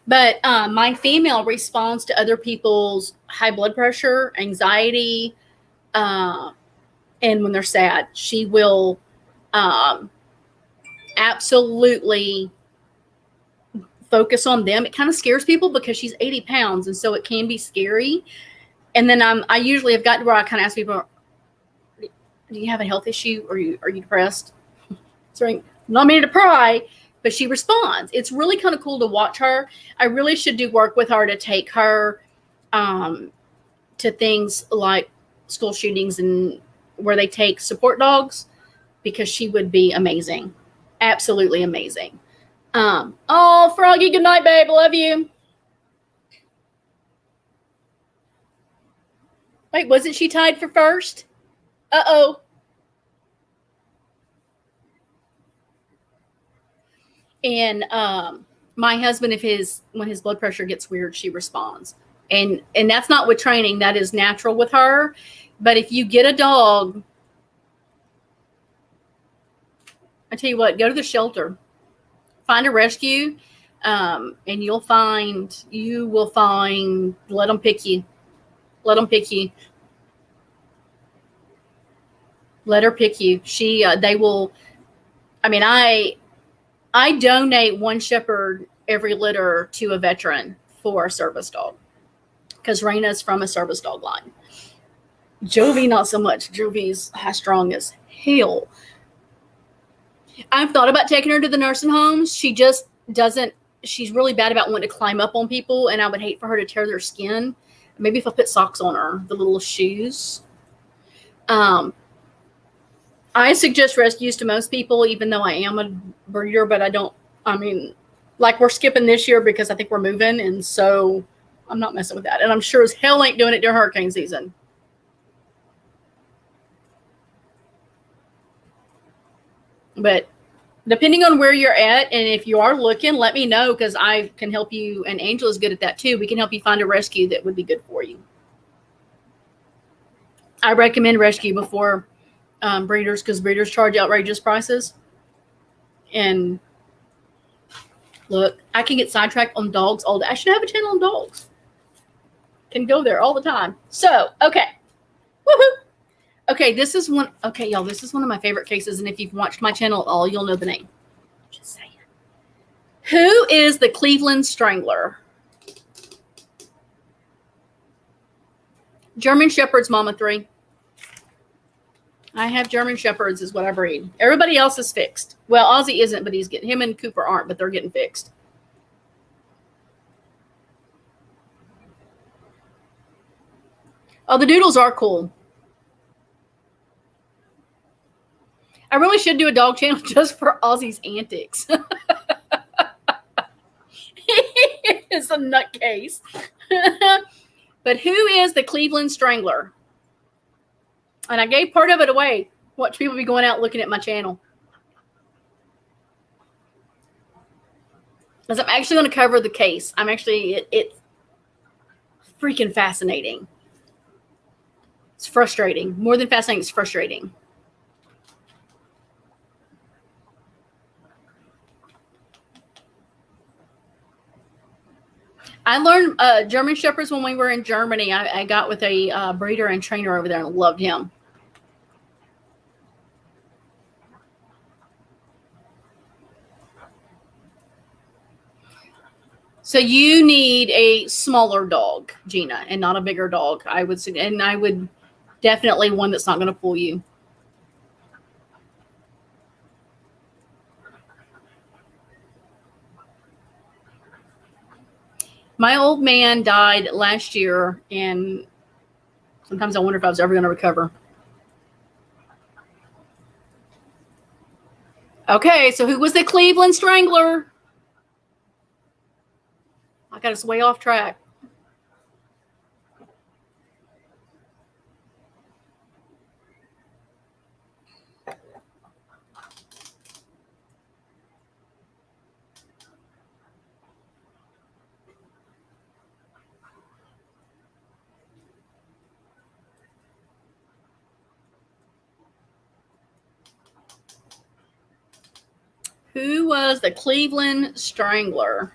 But my female responds to other people's high blood pressure, anxiety, and when they're sad. She will absolutely focus on them. It kind of scares people because she's 80 pounds, and so it can be scary. And then I usually have gotten to where I kind of ask people, do you have a health issue? Are you depressed? So not meaning to pry, but she responds. It's really kind of cool to watch her. I really should do work with her to take her to things like school shootings and where they take support dogs, because she would be amazing. Absolutely amazing. Oh, Froggy, good night, babe. Love you. Wait, wasn't she tied for first? Uh-oh. And my husband, when his blood pressure gets weird, she responds. And that's not with training. That is natural with her. But if you get a dog, I tell you what, go to the shelter. Find a rescue, and you will find, let them pick you. Let them pick you. Let her pick you. They will, I donate one shepherd every litter to a veteran for a service dog, because Raina's from a service dog line. Jovi, not so much. Jovi's high strong as hell. I've thought about taking her to the nursing homes. She just doesn't. She's really bad about wanting to climb up on people, and I would hate for her to tear their skin. Maybe if I put socks on her, the little shoes. I suggest rescues to most people, even though I am a breeder, but I don't. Like we're skipping this year because I think we're moving, and so I'm not messing with that. And I'm sure as hell ain't doing it during hurricane season. But depending on where you're at, and if you are looking, let me know, because I can help you. And Angel is good at that too. We can help you find a rescue that would be good for you. I recommend rescue before breeders, because breeders charge outrageous prices. And look, I can get sidetracked on dogs all day. I should have a channel on dogs. Can go there all the time. So, okay. Woohoo! Okay, this is one. Okay, y'all, this is one of my favorite cases, and if you've watched my channel at all, you'll know the name. Just saying. Who is the Cleveland Strangler? German Shepherd's Mama 3. I have German Shepherds is what I breed. Everybody else is fixed. Well, Ozzy isn't, but him and Cooper aren't, but they're getting fixed. Oh, the doodles are cool. I really should do a dog channel just for Ozzy's antics. He is a nutcase. But who is the Cleveland Strangler? And I gave part of it away. Watch people be going out looking at my channel. Because I'm actually going to cover the case. It's freaking fascinating. It's frustrating. More than fascinating, it's frustrating. I learned German Shepherds when we were in Germany. I got with a breeder and trainer over there and loved him. So you need a smaller dog, Gina, and not a bigger dog. I would definitely one that's not going to pull you. My old man died last year, and sometimes I wonder if I was ever going to recover. Okay, so who was the Cleveland Strangler? I got us way off track. Who was the Cleveland Strangler?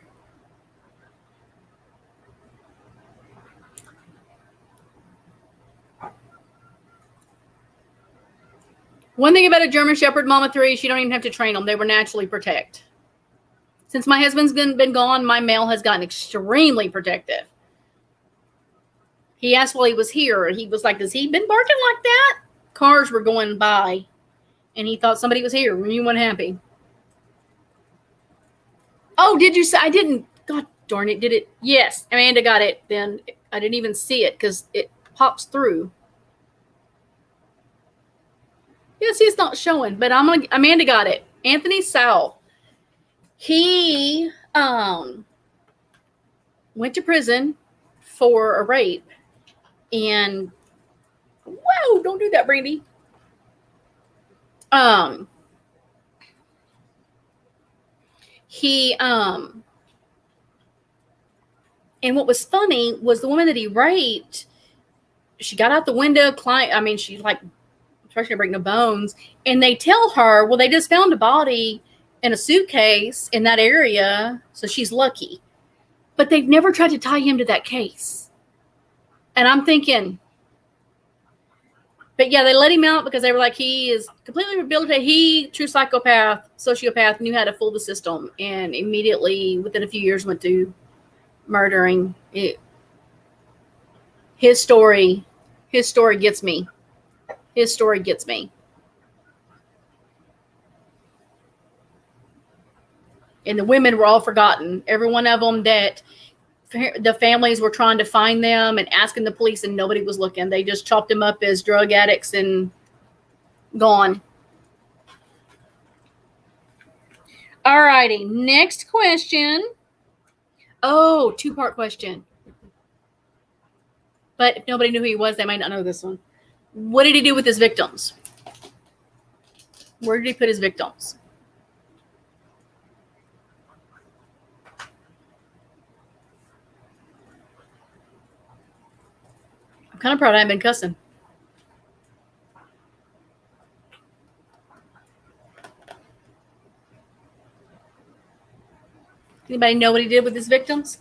One thing about a German Shepherd, Mama 3, you don't even have to train them. They were naturally protect. Since my husband's been gone, my male has gotten extremely protective. He asked while he was here. He was like, has he been barking like that? Cars were going by, and he thought somebody was here. And you weren't happy. Oh, did you say? I didn't. God darn it. Did it? Yes. Amanda got it. Then I didn't even see it because it pops through. Yeah, see, it's not showing, but Amanda got it. Anthony Salvo. He went to prison for a rape. And whoa, don't do that, Brandy. And what was funny was the woman that he raped, she got out the window, she's like, especially to break no bones, and they tell her, well, they just found a body in a suitcase in that area, so she's lucky. But they've never tried to tie him to that case. And I'm thinking, but yeah, they let him out because they were like, he is completely rehabilitated. He, true psychopath, sociopath, knew how to fool the system, and immediately, within a few years, went to murdering. His story gets me. His story gets me. And the women were all forgotten. Every one of them that the families were trying to find them and asking the police, and nobody was looking. They just chopped them up as drug addicts and gone. All righty. Next question. Oh, two-part question. But if nobody knew who he was, they might not know this one. What did he do with his victims? Where did he put his victims? I'm kind of proud I haven't been cussing. Anybody know what he did with his victims?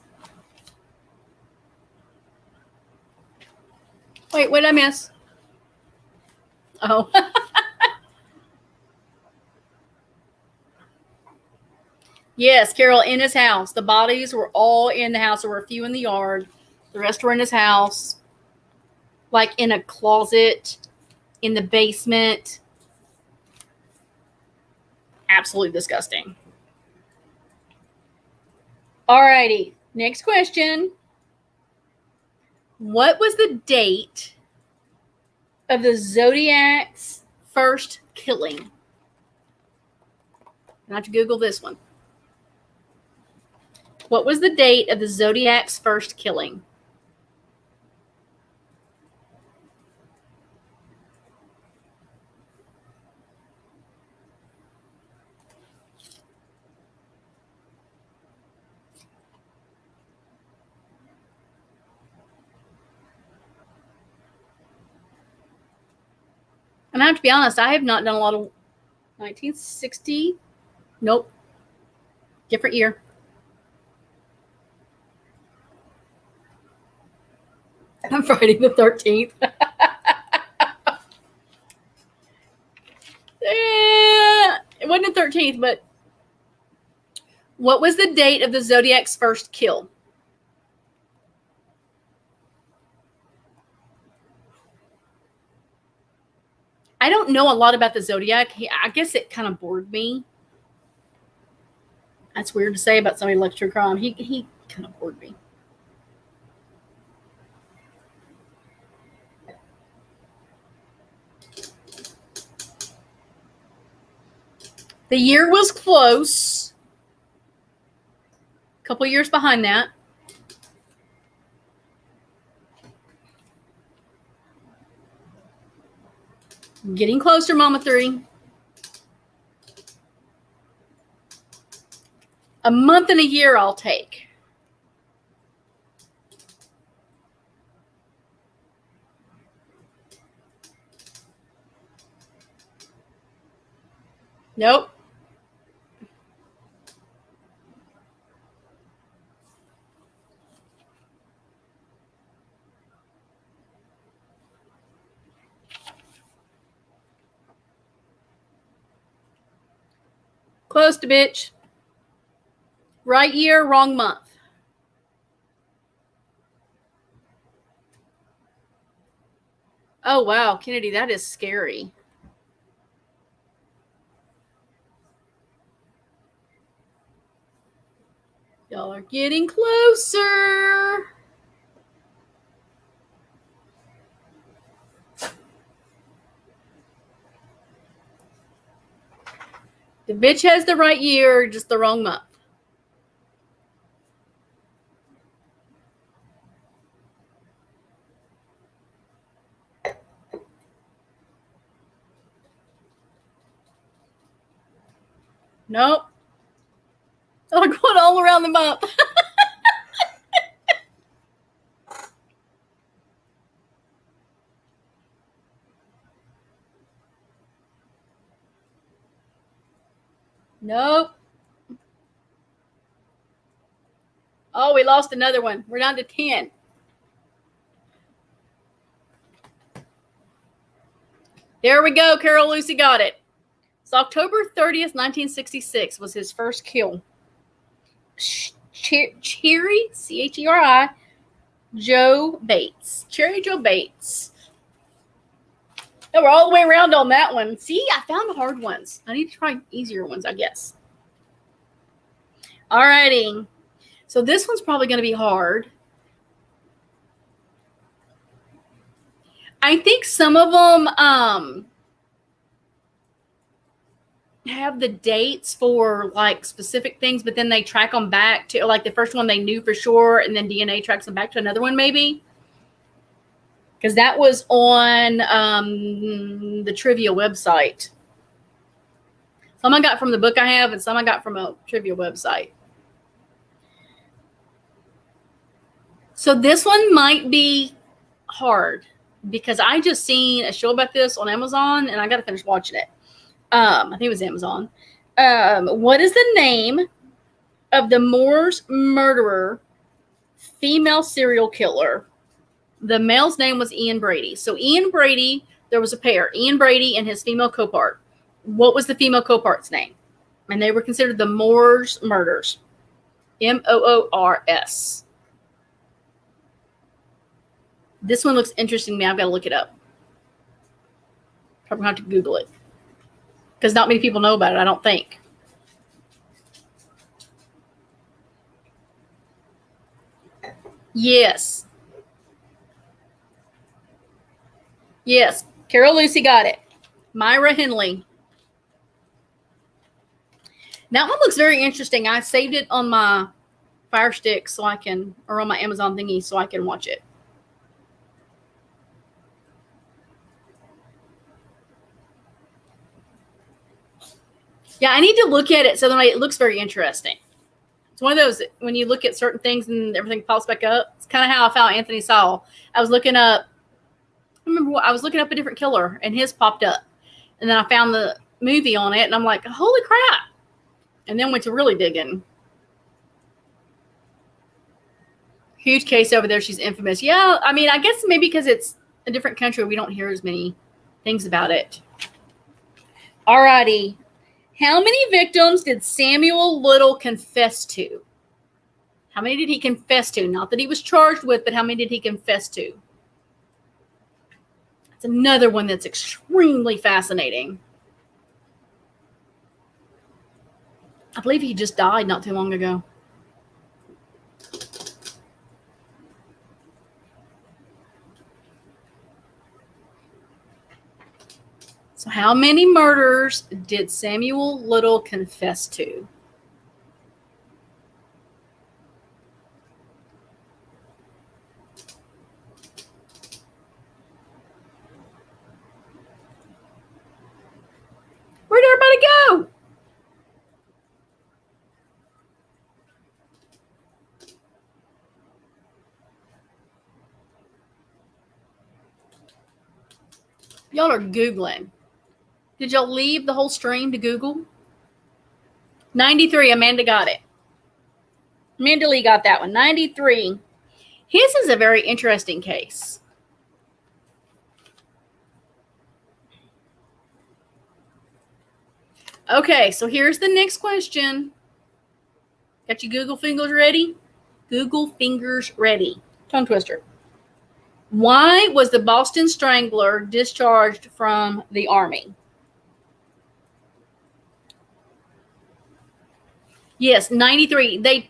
Wait, what did I miss? Oh. Yes, Carol, in his house. The bodies were all in the house. There were a few in the yard. The rest were in his house. Like in a closet, in the basement. Absolutely disgusting. Alrighty, next question. What was the date of the Zodiac's first killing? I have to Google this one. What was the date of the Zodiac's first killing? And I have to be honest, I have not done a lot of 1960. Nope. Different year. I'm Friday the 13th. It wasn't the 13th, but what was the date of the Zodiac's first kill? I don't know a lot about the Zodiac. I guess it kind of bored me. That's weird to say about somebody who likes true crime. He kind of bored me. The year was close. A couple years behind that. Getting closer, Mama 3. A month and a year I'll take. Nope. Close to bitch. Right year, wrong month. Oh, wow, Kennedy, that is scary. Y'all are getting closer. The bitch has the right year, just the wrong month. Nope. I'm going all around the month. Nope. Oh, we lost another one. We're down to 10. There we go. Carol Lucy got it. So October 30th, 1966 was his first kill. Cherry, C-H-E-R-I, Joe Bates. Cherry Joe Bates. Oh, we're all the way around on that one. See, I found the hard ones. I need to try easier ones, I guess. All righty. So this one's probably going to be hard. I think some of them have the dates for like specific things, but then they track them back to like the first one they knew for sure, and then DNA tracks them back to another one maybe. Because that was on the trivia website. Some I got from the book I have, and some I got from a trivia website. So this one might be hard because I just seen a show about this on Amazon, and I got to finish watching it. I think it was Amazon. What is the name of the Moors murderer, female serial killer? The male's name was Ian Brady. So Ian Brady, there was a pair, Ian Brady and his female co-part. What was the female co-part's name? And they were considered the Moors murders. Moors. This one looks interesting to me. I've got to look it up. Probably have to Google it. Because not many people know about it, I don't think. Yes. Yes. Carol Lucy got it. Myra Henley. That one looks very interesting. I saved it on my Fire Stick so I can, or on my Amazon thingy so I can watch it. Yeah, I need to look at it so that it looks very interesting. It's one of those, when you look at certain things and everything pops back up. It's kind of how I found Anthony Saul. I was looking up, I was looking up a different killer, and his popped up. And then I found the movie on it, and I'm like, holy crap. And then went to really digging. Huge case over there. She's infamous. Yeah, I mean, I guess maybe because it's a different country, we don't hear as many things about it. All righty. How many victims did Samuel Little confess to? How many did he confess to? Not that he was charged with, but how many did he confess to? It's another one that's extremely fascinating. I believe he just died not too long ago. So how many murders did Samuel Little confess to? Where'd everybody go? Y'all are Googling. Did y'all leave the whole stream to Google? 93, Amanda got it. Amanda Lee got that one. 93. His is a very interesting case. Okay, so here's the next question. Got your Google fingers ready? Google fingers ready. Tongue twister. Why was the Boston Strangler discharged from the Army? Yes, 93. They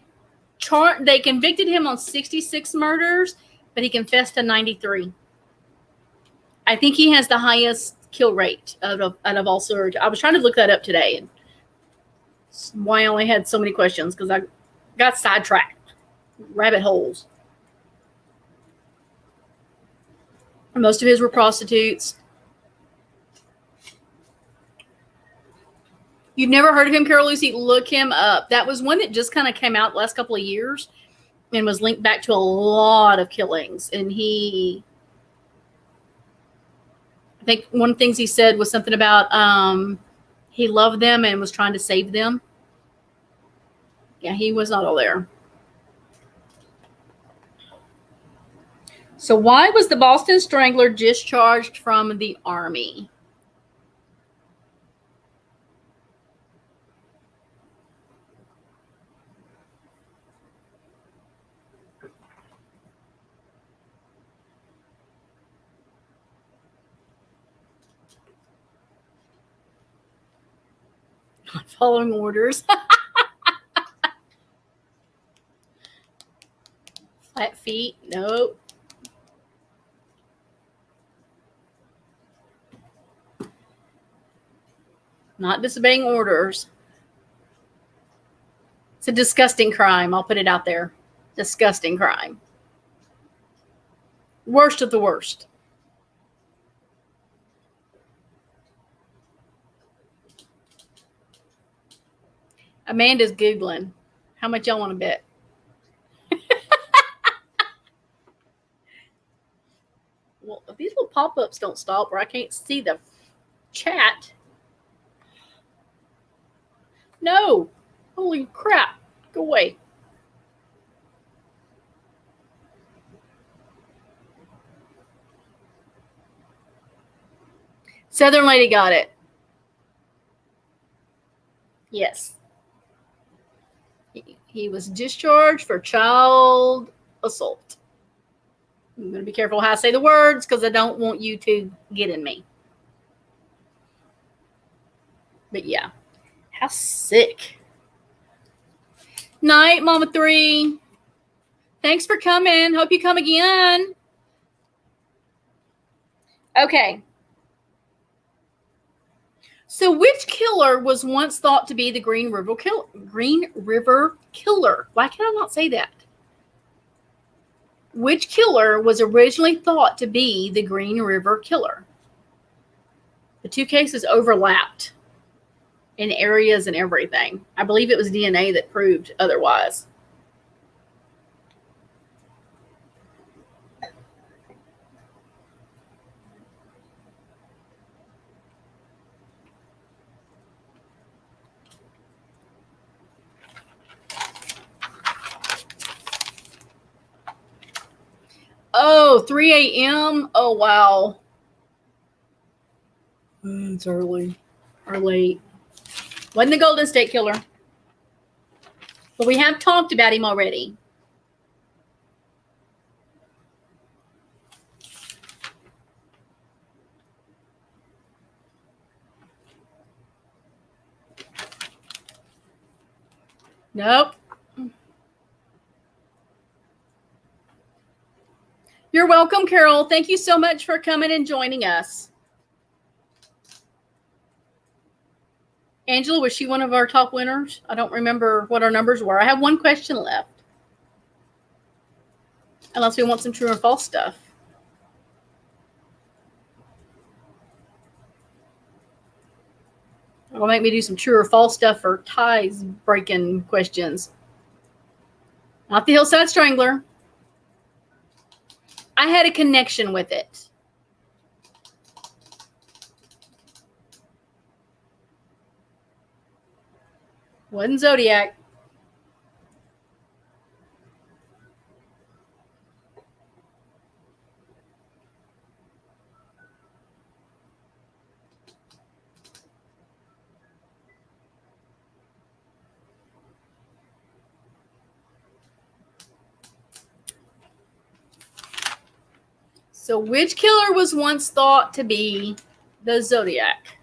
convicted him on 66 murders, but he confessed to 93. I think he has the highest kill rate out of all surge. I was trying to look that up today, and why I only had so many questions because I got sidetracked. Rabbit holes. Most of his were prostitutes. You've never heard of him, Carol Lucy? Look him up. That was one that just kind of came out the last couple of years and was linked back to a lot of killings. And I think one of the things he said was something about he loved them and was trying to save them. Yeah, he was not all there. So why was the Boston Strangler discharged from the Army? Not following orders. Flat feet? Nope. Not disobeying orders. It's a disgusting crime. I'll put it out there. Disgusting crime. Worst of the worst. Amanda's Googling. How much y'all want to bet? Well, if these little pop-ups don't stop or I can't see the chat. No. Holy crap. Go away. Southern Lady got it. Yes. He was discharged for child assault. I'm going to be careful how I say the words because I don't want you to get in me. But yeah. How sick. Night, Mama 3. Thanks for coming. Hope you come again. Okay. So which killer was once thought to be the Green River Killer? Why can I not say that? Which killer was originally thought to be the Green River Killer? The two cases overlapped in areas and everything. I believe it was DNA that proved otherwise. Oh, 3 a.m.? Oh, wow. It's early or late. Wasn't the Golden State Killer. But we have talked about him already. Nope. You're welcome, Carol. Thank you so much for coming and joining us. Angela, was she one of our top winners? I don't remember what our numbers were. I have one question left. Unless we want some true or false stuff. It'll make me do some true or false stuff for ties breaking questions. Not the Hillside Strangler. I had a connection with it. Wasn't Zodiac. So which killer was once thought to be the Zodiac?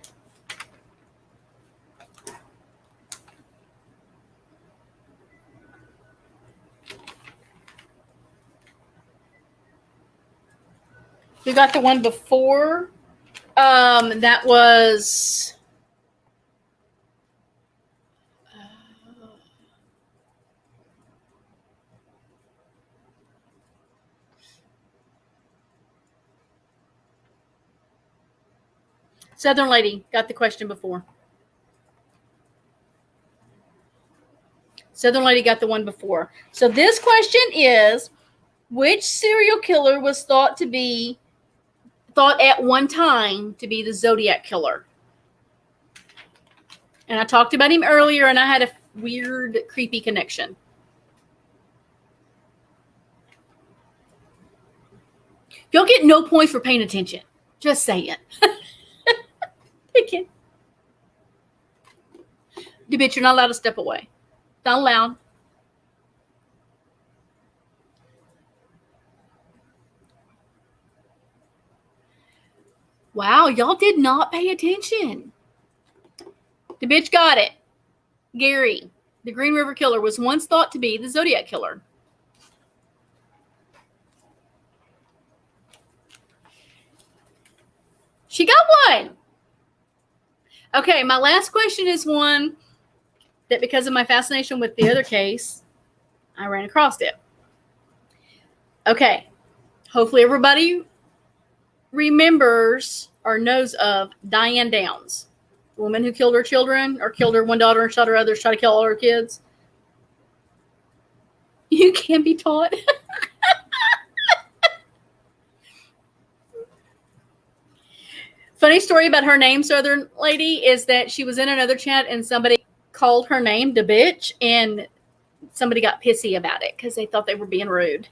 You got the one before. That was Southern Lady got the question before. Southern Lady got the one before. So this question is, which serial killer was thought at one time to be the Zodiac killer? And I talked about him earlier, and I had a weird, creepy connection. You'll get no points for paying attention. Just saying. The bitch, you're not allowed to step away. Not allowed. Wow, y'all did not pay attention. The bitch got it. Gary, the Green River Killer, was once thought to be the Zodiac Killer. She got one. Okay, my last question is one that, because of my fascination with the other case, I ran across it. Okay, hopefully everybody remembers or knows of Diane Downs, the woman who killed her children, or killed her one daughter and shot her others, tried to kill all her kids. You can be taught. Funny story about her name, Southern Lady, is that she was in another chat and somebody called her name the bitch, and somebody got pissy about it because they thought they were being rude.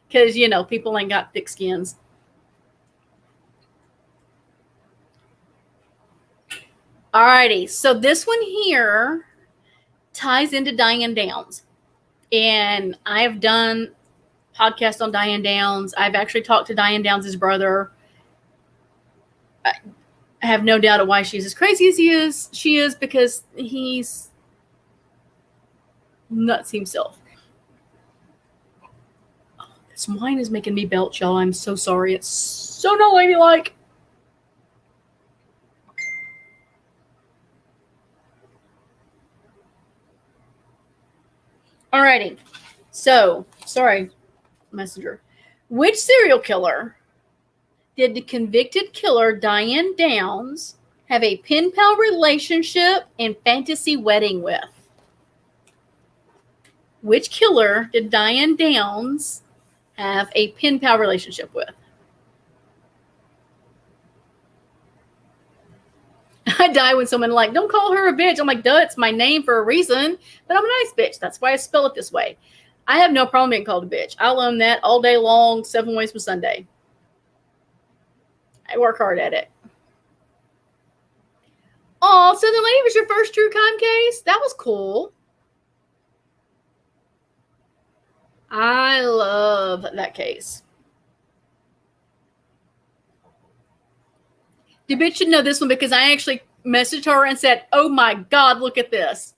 Because, you know, people ain't got thick skins. Alrighty, so this one here ties into Diane Downs. And I have done podcasts on Diane Downs. I've actually talked to Diane Downs' brother. I have no doubt of why she's as crazy as she is, because he's nuts himself. Oh, this wine is making me belch, y'all. I'm so sorry. It's so not ladylike. Alrighty. So, sorry, messenger. Which serial killer did the convicted killer Diane Downs have a pen pal relationship and fantasy wedding with? Which killer did Diane Downs have a pen pal relationship with? I die when someone like, don't call her a bitch. I'm like, duh, it's my name for a reason, but I'm a nice bitch. That's why I spell it this way. I have no problem being called a bitch. I'll own that all day long, 7 ways from Sunday. I work hard at it. Oh, Southern Lady was your first true crime case? That was cool. I love that case. The bitch should know this one because I actually messaged her and said, oh my God, look at this.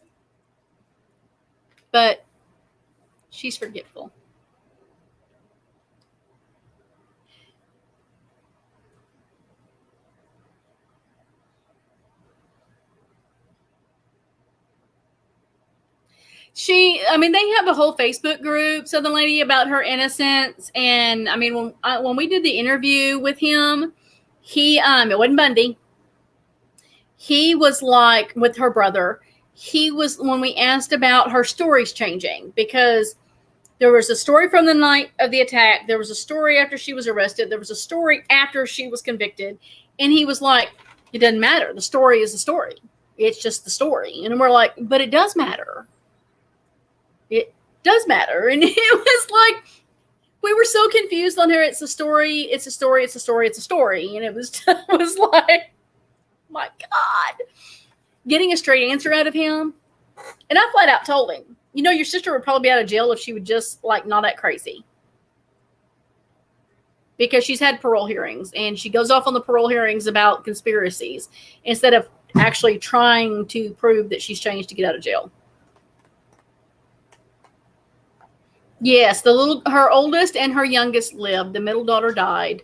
But she's forgetful. They have a whole Facebook group, Southern Lady, about her innocence. And I mean, when we did the interview with him, it wasn't Bundy. He was like, with her brother, when we asked about her stories changing, because there was a story from the night of the attack. There was a story after she was arrested. There was a story after she was convicted. And he was like, it doesn't matter. The story is the story. It's just the story. And we're like, but it does matter. It does matter. And it was like, we were so confused on her. It's a story. It's a story. It's a story. It's a story. And it was like, my God, getting a straight answer out of him. And I flat out told him, you know, your sister would probably be out of jail if she would just like not act crazy. because she's had parole hearings, and she goes off on the parole hearings about conspiracies instead of actually trying to prove that she's changed to get out of jail. Yes, her oldest and her youngest lived. The middle daughter died.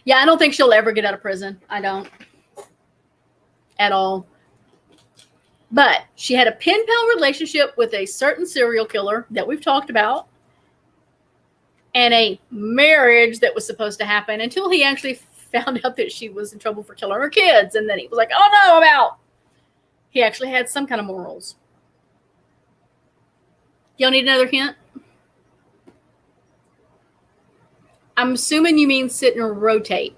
Yeah, I don't think she'll ever get out of prison. I don't. At all. But she had a pen pal relationship with a certain serial killer that we've talked about, and a marriage that was supposed to happen until he actually found out that she was in trouble for killing her kids. And then he was like, oh no, I'm out. He actually had some kind of morals. Y'all need another hint? I'm assuming you mean sit and rotate.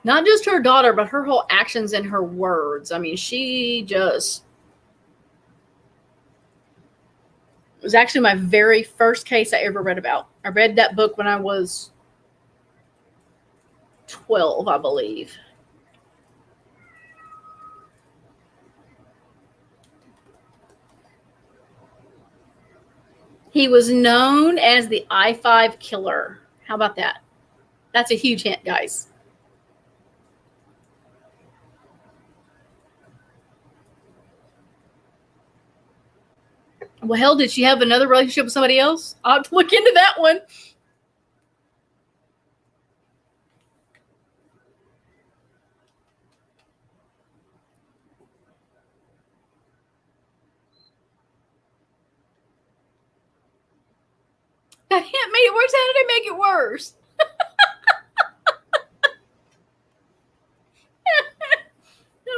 Not just her daughter, but her whole actions and her words. I mean, she just... It was actually my very first case I ever read about. I read that book when I was 12, I believe. He was known as the I-5 killer. How about that? That's a huge hint, guys. Well, hell, did she have another relationship with somebody else? I'll have to look into that one. That hint made it worse. How did I make it worse?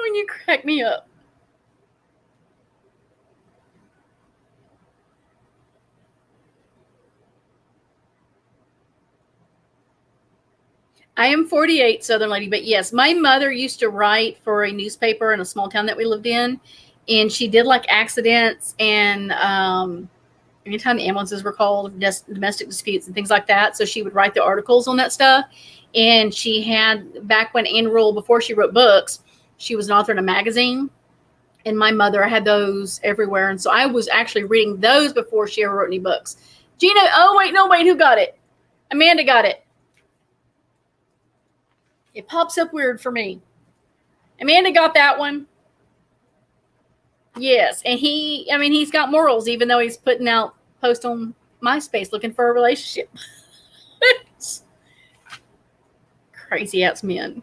When you crack me up. I am 48, Southern lady, but yes, my mother used to write for a newspaper in a small town that we lived in, and she did like accidents and anytime the ambulances were called, domestic disputes and things like that. So she would write the articles on that stuff. And she had, back when Anne Rule, before she wrote books, she was an author in a magazine. And my mother had those everywhere. And so I was actually reading those before she ever wrote any books. Gina, wait, who got it? Amanda got it. It pops up weird for me. Amanda got that one. Yes. And he's got morals, even though he's putting out posts on MySpace looking for a relationship. Crazy ass men.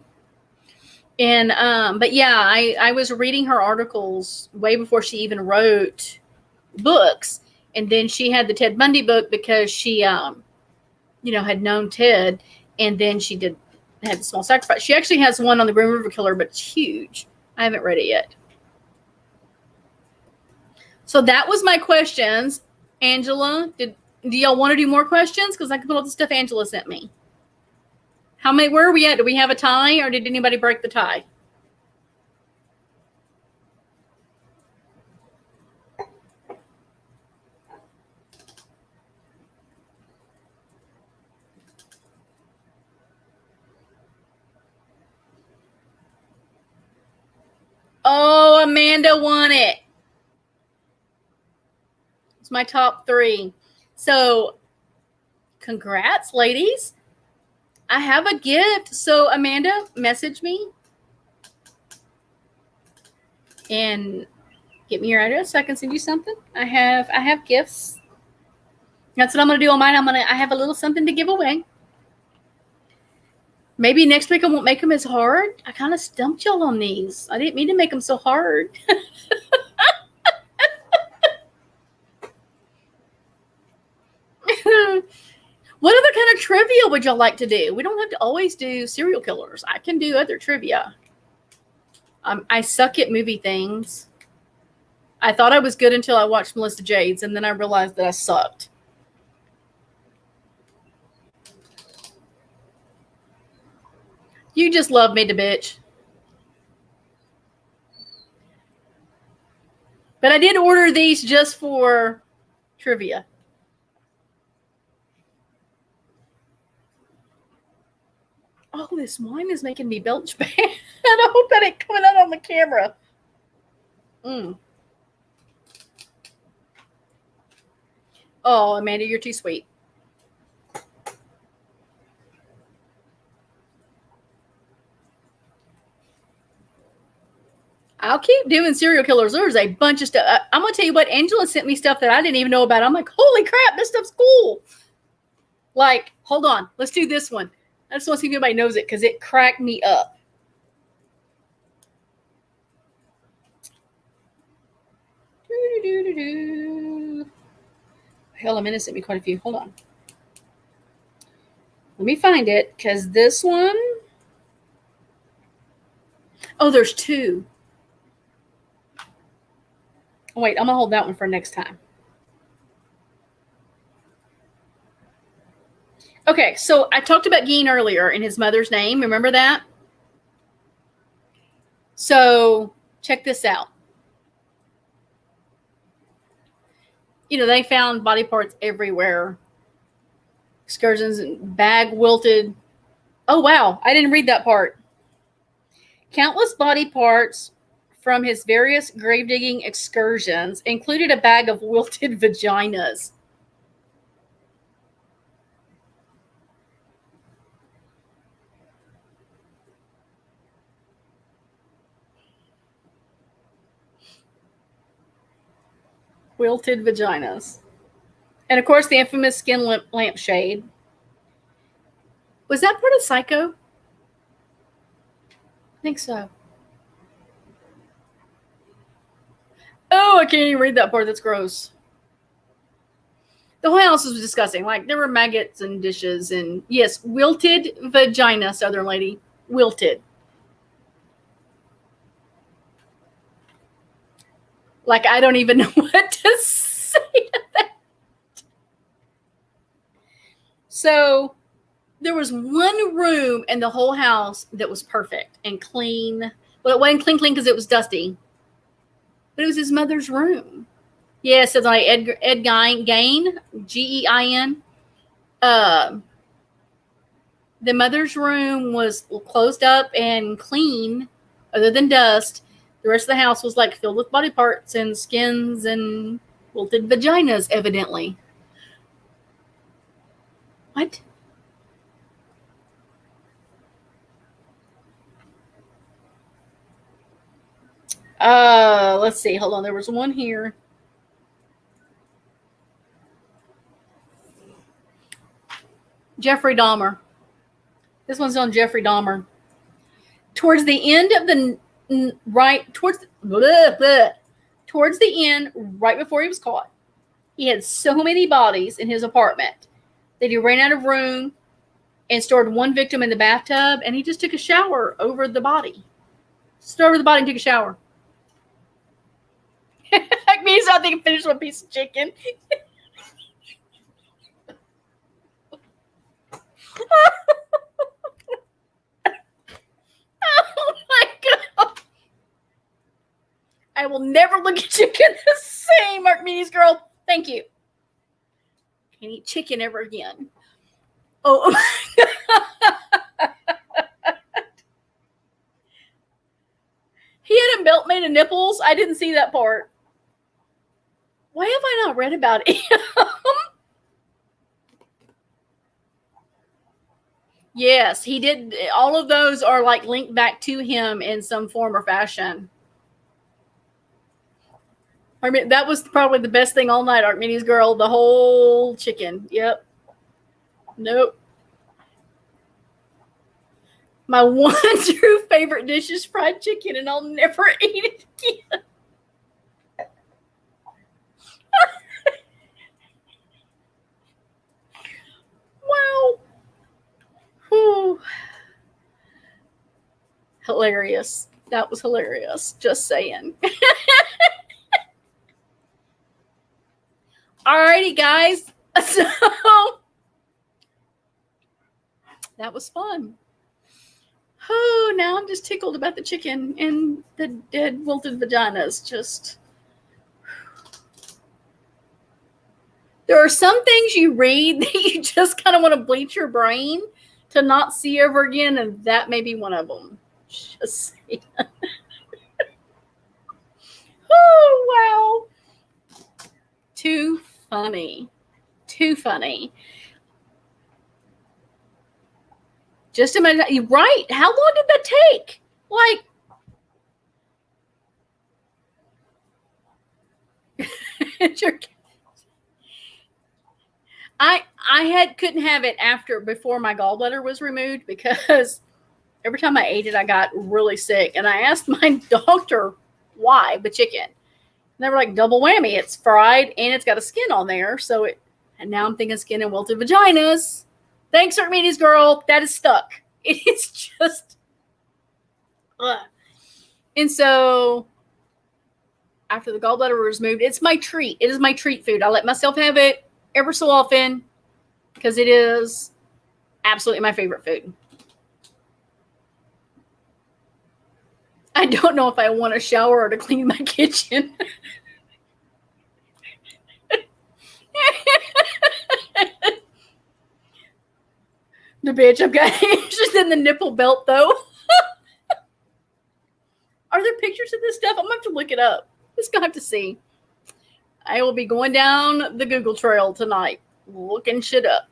And, but yeah, I was reading her articles way before she even wrote books. And then she had the Ted Bundy book because she, had known Ted. And then she had the Small Sacrifice. She actually has one on the Green River Killer, but it's huge. I haven't read it yet. So that was my questions. Angela, do y'all want to do more questions? Because I can put all the stuff Angela sent me. Where are we at? Do we have a tie, or did anybody break the tie? Oh, Amanda won it. It's my top 3. So, congrats, ladies. I have a gift. So, Amanda, message me and get me your address so I can send you something. I have gifts. That's what I'm going to do on mine. I have a little something to give away. Maybe next week I won't make them as hard. I kind of stumped y'all on these. I didn't mean to make them so hard. What other kind of trivia would y'all like to do? We don't have to always do serial killers. I can do other trivia. I suck at movie things. I thought I was good until I watched Melissa Jades, and then I realized that I sucked. You just love me to bitch. But I did order these just for trivia. Oh, this wine is making me belch bad. I hope that ain't coming out on the camera. Mm. Oh, Amanda, you're too sweet. I'll keep doing serial killers. There's a bunch of stuff. I'm going to tell you what, Angela sent me stuff that I didn't even know about. I'm like, holy crap, this stuff's cool. Like, hold on. Let's do this one. I just want to see if anybody knows it because it cracked me up. Hell, Amanda sent me quite a few. Hold on. Let me find it because this one. Oh, there's two. Oh, wait, I'm going to hold that one for next time. Okay, so I talked about Geen earlier in his mother's name. Remember that? So check this out. You know, they found body parts everywhere. Excursions and bag wilted. Oh, wow. I didn't read that part. Countless body parts from his various grave digging excursions included a bag of wilted vaginas. Wilted vaginas. And of course, the infamous skin lampshade. Was that part of Psycho? I think so. Oh, I can't even read that part. That's gross. The whole house was disgusting. Like, there were maggots and dishes. And yes, wilted vagina, Southern lady. Wilted. Like, I don't even know what to say to that. So, there was one room in the whole house that was perfect and clean. Well, it wasn't clean because it was dusty. But it was his mother's room. Yeah, so like Ed Gein, Gein. The mother's room was closed up and clean, other than dust. The rest of the house was like filled with body parts and skins and wilted vaginas, evidently. What? Let's see. Hold on. There was one here. Jeffrey Dahmer. This one's on Jeffrey Dahmer. Towards the end of the towards the end, right before he was caught, he had so many bodies in his apartment that he ran out of room and stored one victim in the bathtub, and he just took a shower over the body. Stood over the body and took a shower. Like me, so I think finished with a piece of chicken. Oh my god! I will never look at chicken the same, Archimedes girl. Thank you. Can't eat chicken ever again. Oh my god. He had a belt made of nipples. I didn't see that part. Why have I not read about him? Yes, he did. All of those are like linked back to him in some form or fashion. I mean, that was probably the best thing all night, Archimedes girl. The whole chicken. Yep. Nope. My one true favorite dish is fried chicken, and I'll never eat it again. Wow. Whew. Hilarious. That was hilarious. Just saying. Alrighty, guys. So that was fun. Oh, now I'm just tickled about the chicken and the dead wilted vaginas. Just there are some things you read that you just kind of want to bleach your brain to not see ever again, and that may be one of them. Just saying. Oh, wow. Too funny. Too funny. Just imagine, right? How long did that take? Like, I couldn't have it before my gallbladder was removed, because every time I ate it, I got really sick. And I asked my doctor why the chicken. And they were like, double whammy. It's fried and it's got a skin on there. And now I'm thinking skin and wilted vaginas. Thanks, Archimedes girl. That is stuck. It is just, ugh. And so after the gallbladder was removed, it's my treat. It is my treat food. I let myself have it ever so often because it is absolutely my favorite food. I don't know if I want to shower or to clean my kitchen. The bitch, I've got interest in the nipple belt, though. Are there pictures of this stuff? I'm going to have to look it up. Just going to have to see. I will be going down the Google trail tonight, looking shit up.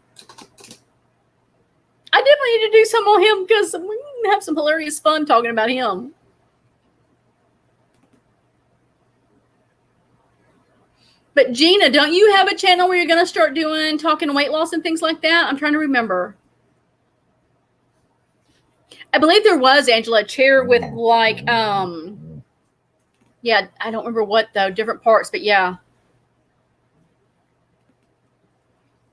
I definitely need to do some on him because we can have some hilarious fun talking about him. But Gina, don't you have a channel where you're going to start talking weight loss and things like that? I'm trying to remember. I believe there was, Angela, a chair with like, yeah, I don't remember what though, different parts, but yeah.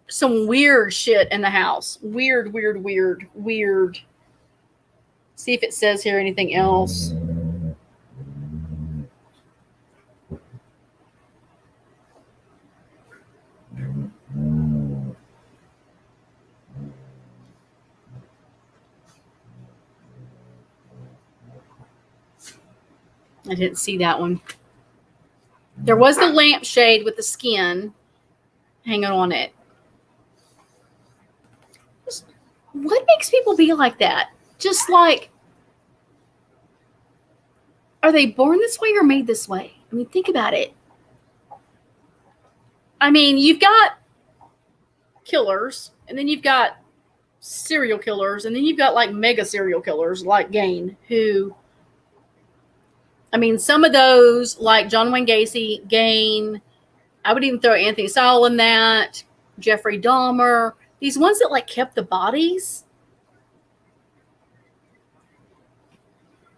Some weird shit in the house. Weird. See if it says here anything else. I didn't see that one. There was the lampshade with the skin hanging on it. What makes people be like that? Just like, are they born this way or made this way? I mean, think about it. I mean, you've got killers, and then you've got serial killers, and then you've got like mega serial killers like Gain, who, I mean, some of those, like John Wayne Gacy, Gain, I would even throw Anthony Sowell in that, Jeffrey Dahmer, these ones that like kept the bodies,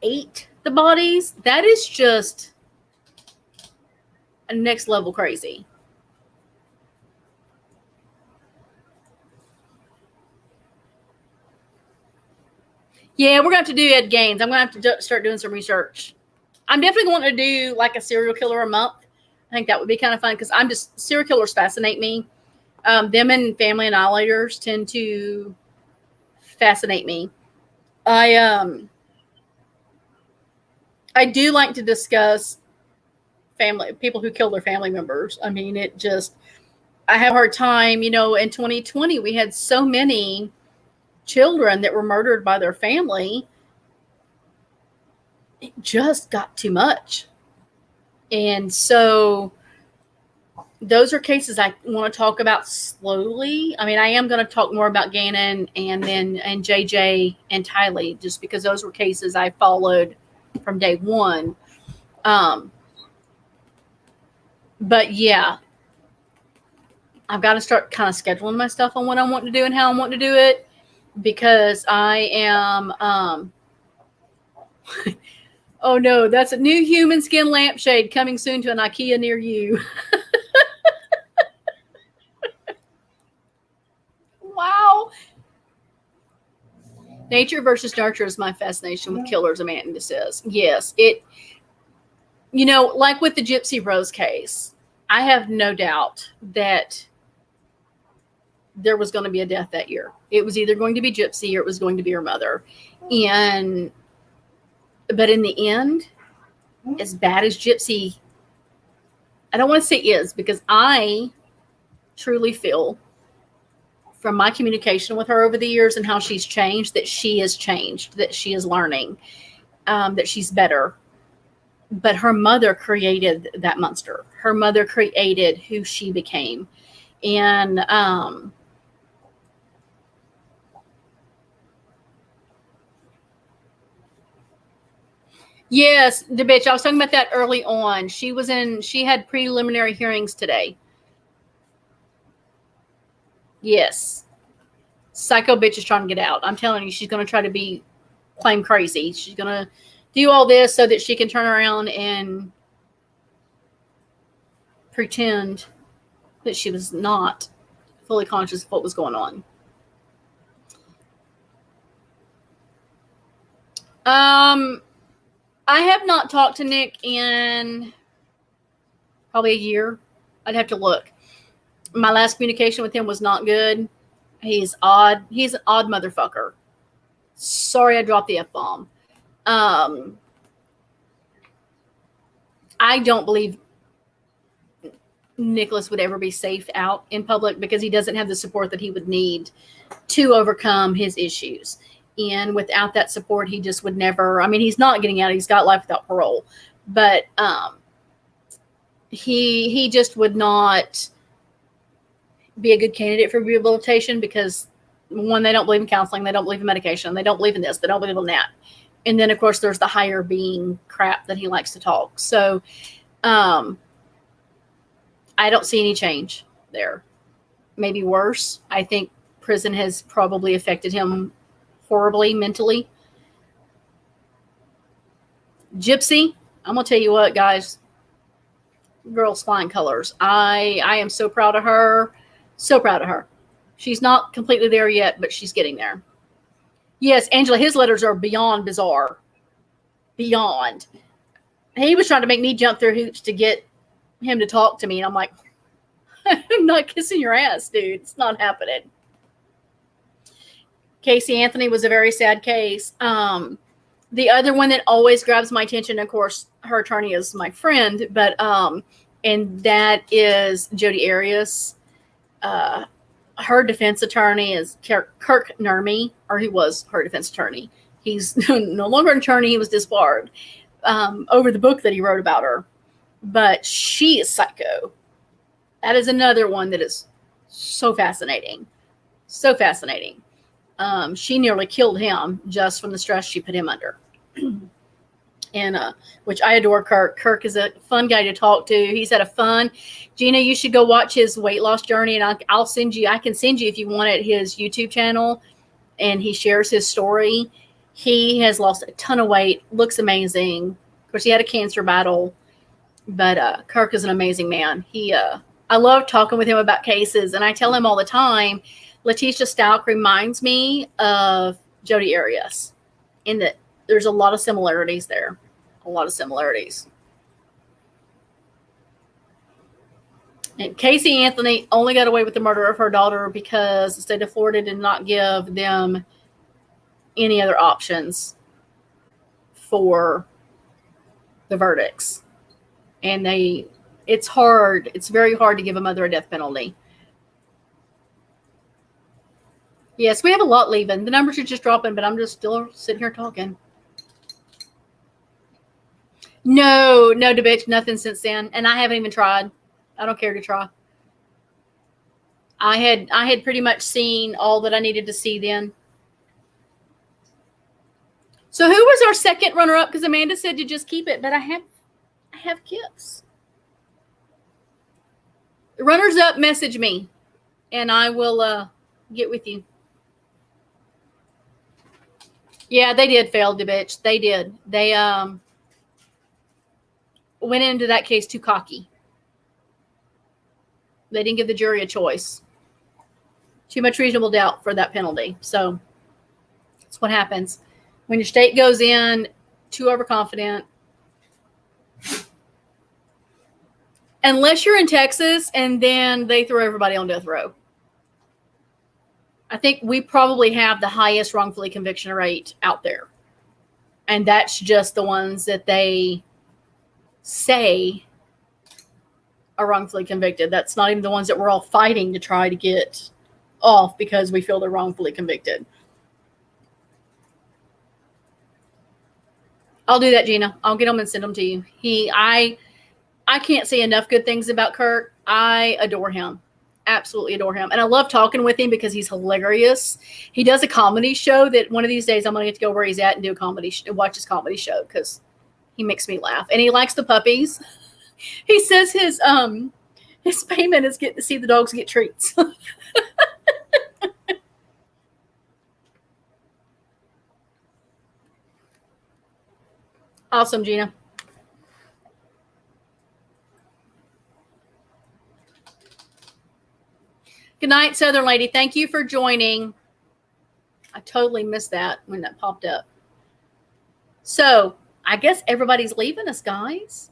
ate the bodies, that is just a next level crazy. Yeah, we're going to have to do Ed Gaines. I'm going to have to start doing some research. I'm definitely going to do like a serial killer a month. I think that would be kind of fun because serial killers fascinate me. Them and family annihilators tend to fascinate me. I do like to discuss people who kill their family members. I mean, I have a hard time, in 2020, we had so many children that were murdered by their family. It just got too much. And so those are cases I want to talk about slowly. I mean, I am going to talk more about Gannon and JJ and Tylee, just because those were cases I followed from day one. But yeah, I've got to start kind of scheduling my stuff on what I want to do and how I want to do it, because I am, oh no, that's a new human skin lampshade coming soon to an IKEA near you. Wow. Nature versus nurture is my fascination with killers, Amanda says. Yes, like with the Gypsy Rose case, I have no doubt that there was going to be a death that year. It was either going to be Gypsy or it was going to be her mother. But in the end, as bad as Gypsy, I don't want to say is, because I truly feel from my communication with her over the years and how she's changed, that she has changed, that she is learning, that she's better. but her mother created that monster. Her mother created who she became. And yes, the bitch. I was talking about that early on. She had preliminary hearings today. Yes. Psycho bitch is trying to get out. I'm telling you, she's going to try to claim crazy. She's going to do all this so that she can turn around and pretend that she was not fully conscious of what was going on. I have not talked to Nick in probably a year. I'd have to look. My last communication with him was not good. He's odd. He's an odd motherfucker. Sorry I dropped the F-bomb. I don't believe Nicholas would ever be safe out in public because he doesn't have the support that he would need to overcome his issues. And without that support, he just would never, I mean, he's not getting out. He's got life without parole. But he just would not be a good candidate for rehabilitation because, one, they don't believe in counseling. They don't believe in medication. They don't believe in this. They don't believe in that. And then, of course, there's the higher being crap that he likes to talk. So I don't see any change there. Maybe worse. I think prison has probably affected him horribly mentally. Gypsy, I'm going to tell you what, guys. Girl's flying colors. I am so proud of her. So proud of her. She's not completely there yet, but she's getting there. Yes, Angela, his letters are beyond bizarre. Beyond. He was trying to make me jump through hoops to get him to talk to me. And I'm like, I'm not kissing your ass, dude. It's not happening. Casey Anthony was a very sad case. The other one that always grabs my attention, of course, her attorney is my friend, but and that is Jodi Arias. Her defense attorney is Kirk Nermy, or he was her defense attorney. He's no longer an attorney. He was disbarred over the book that he wrote about her. But she is psycho. That is another one that is so fascinating. So fascinating. She nearly killed him just from the stress she put him under. And which I adore Kirk. Kirk is a fun guy to talk to. He's had a fun. Gina, you should go watch his weight loss journey, and I'll send you. I can send you if you want it his YouTube channel, and he shares his story. He has lost a ton of weight. Looks amazing. Of course, he had a cancer battle, but Kirk is an amazing man. I love talking with him about cases, and I tell him all the time, Letitia Stalk reminds me of Jodi Arias in that there's a lot of similarities there. A lot of similarities. And Casey Anthony only got away with the murder of her daughter because the state of Florida did not give them any other options for the verdicts. And it's hard. It's very hard to give a mother a death penalty. Yes, we have a lot leaving. The numbers are just dropping, but I'm just still sitting here talking. No, bitch, nothing since then. And I haven't even tried. I don't care to try. I had pretty much seen all that I needed to see then. So who was our second runner-up? Because Amanda said to just keep it, but I have gifts. The runners-up, message me, and I will get with you. Yeah, they did fail, the bitch. They did. They went into that case too cocky. They didn't give the jury a choice. Too much reasonable doubt for that penalty. So that's what happens. When your state goes in too overconfident. Unless you're in Texas and then they throw everybody on death row. I think we probably have the highest wrongfully conviction rate out there. And that's just the ones that they say are wrongfully convicted. That's not even the ones that we're all fighting to try to get off because we feel they're wrongfully convicted. I'll do that, Gina. I'll get them and send them to you. I can't say enough good things about Kurt. I adore him. Absolutely adore him. And I love talking with him because he's hilarious. He does a comedy show that one of these days I'm going to get to go where he's at and do a comedy, watch his comedy show because he makes me laugh. And he likes the puppies. He says his payment is getting to see the dogs get treats. Awesome, Gina. Good night, Southern Lady. Thank you for joining. I totally missed that when that popped up. So I guess everybody's leaving us, guys.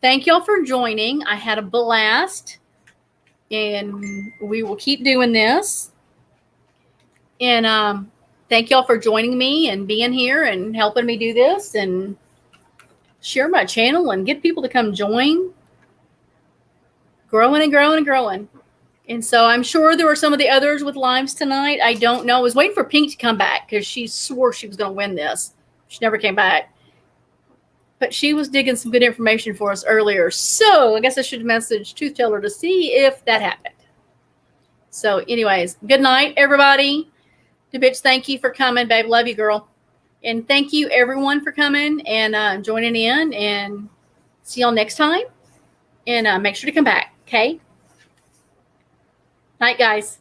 Thank y'all for joining. I had a blast. And we will keep doing this. And thank y'all for joining me and being here and helping me do this and share my channel and get people to come join. Growing and growing and growing. And so I'm sure there were some of the others with lives tonight. I don't know. I was waiting for Pink to come back because she swore she was going to win this. She never came back. But she was digging some good information for us earlier. So I guess I should message Truth Teller to see if that happened. So anyways, good night, everybody. The bitch, thank you for coming, babe. Love you, girl. And thank you, everyone, for coming and joining in. And see y'all next time. And make sure to come back, okay? Night, guys.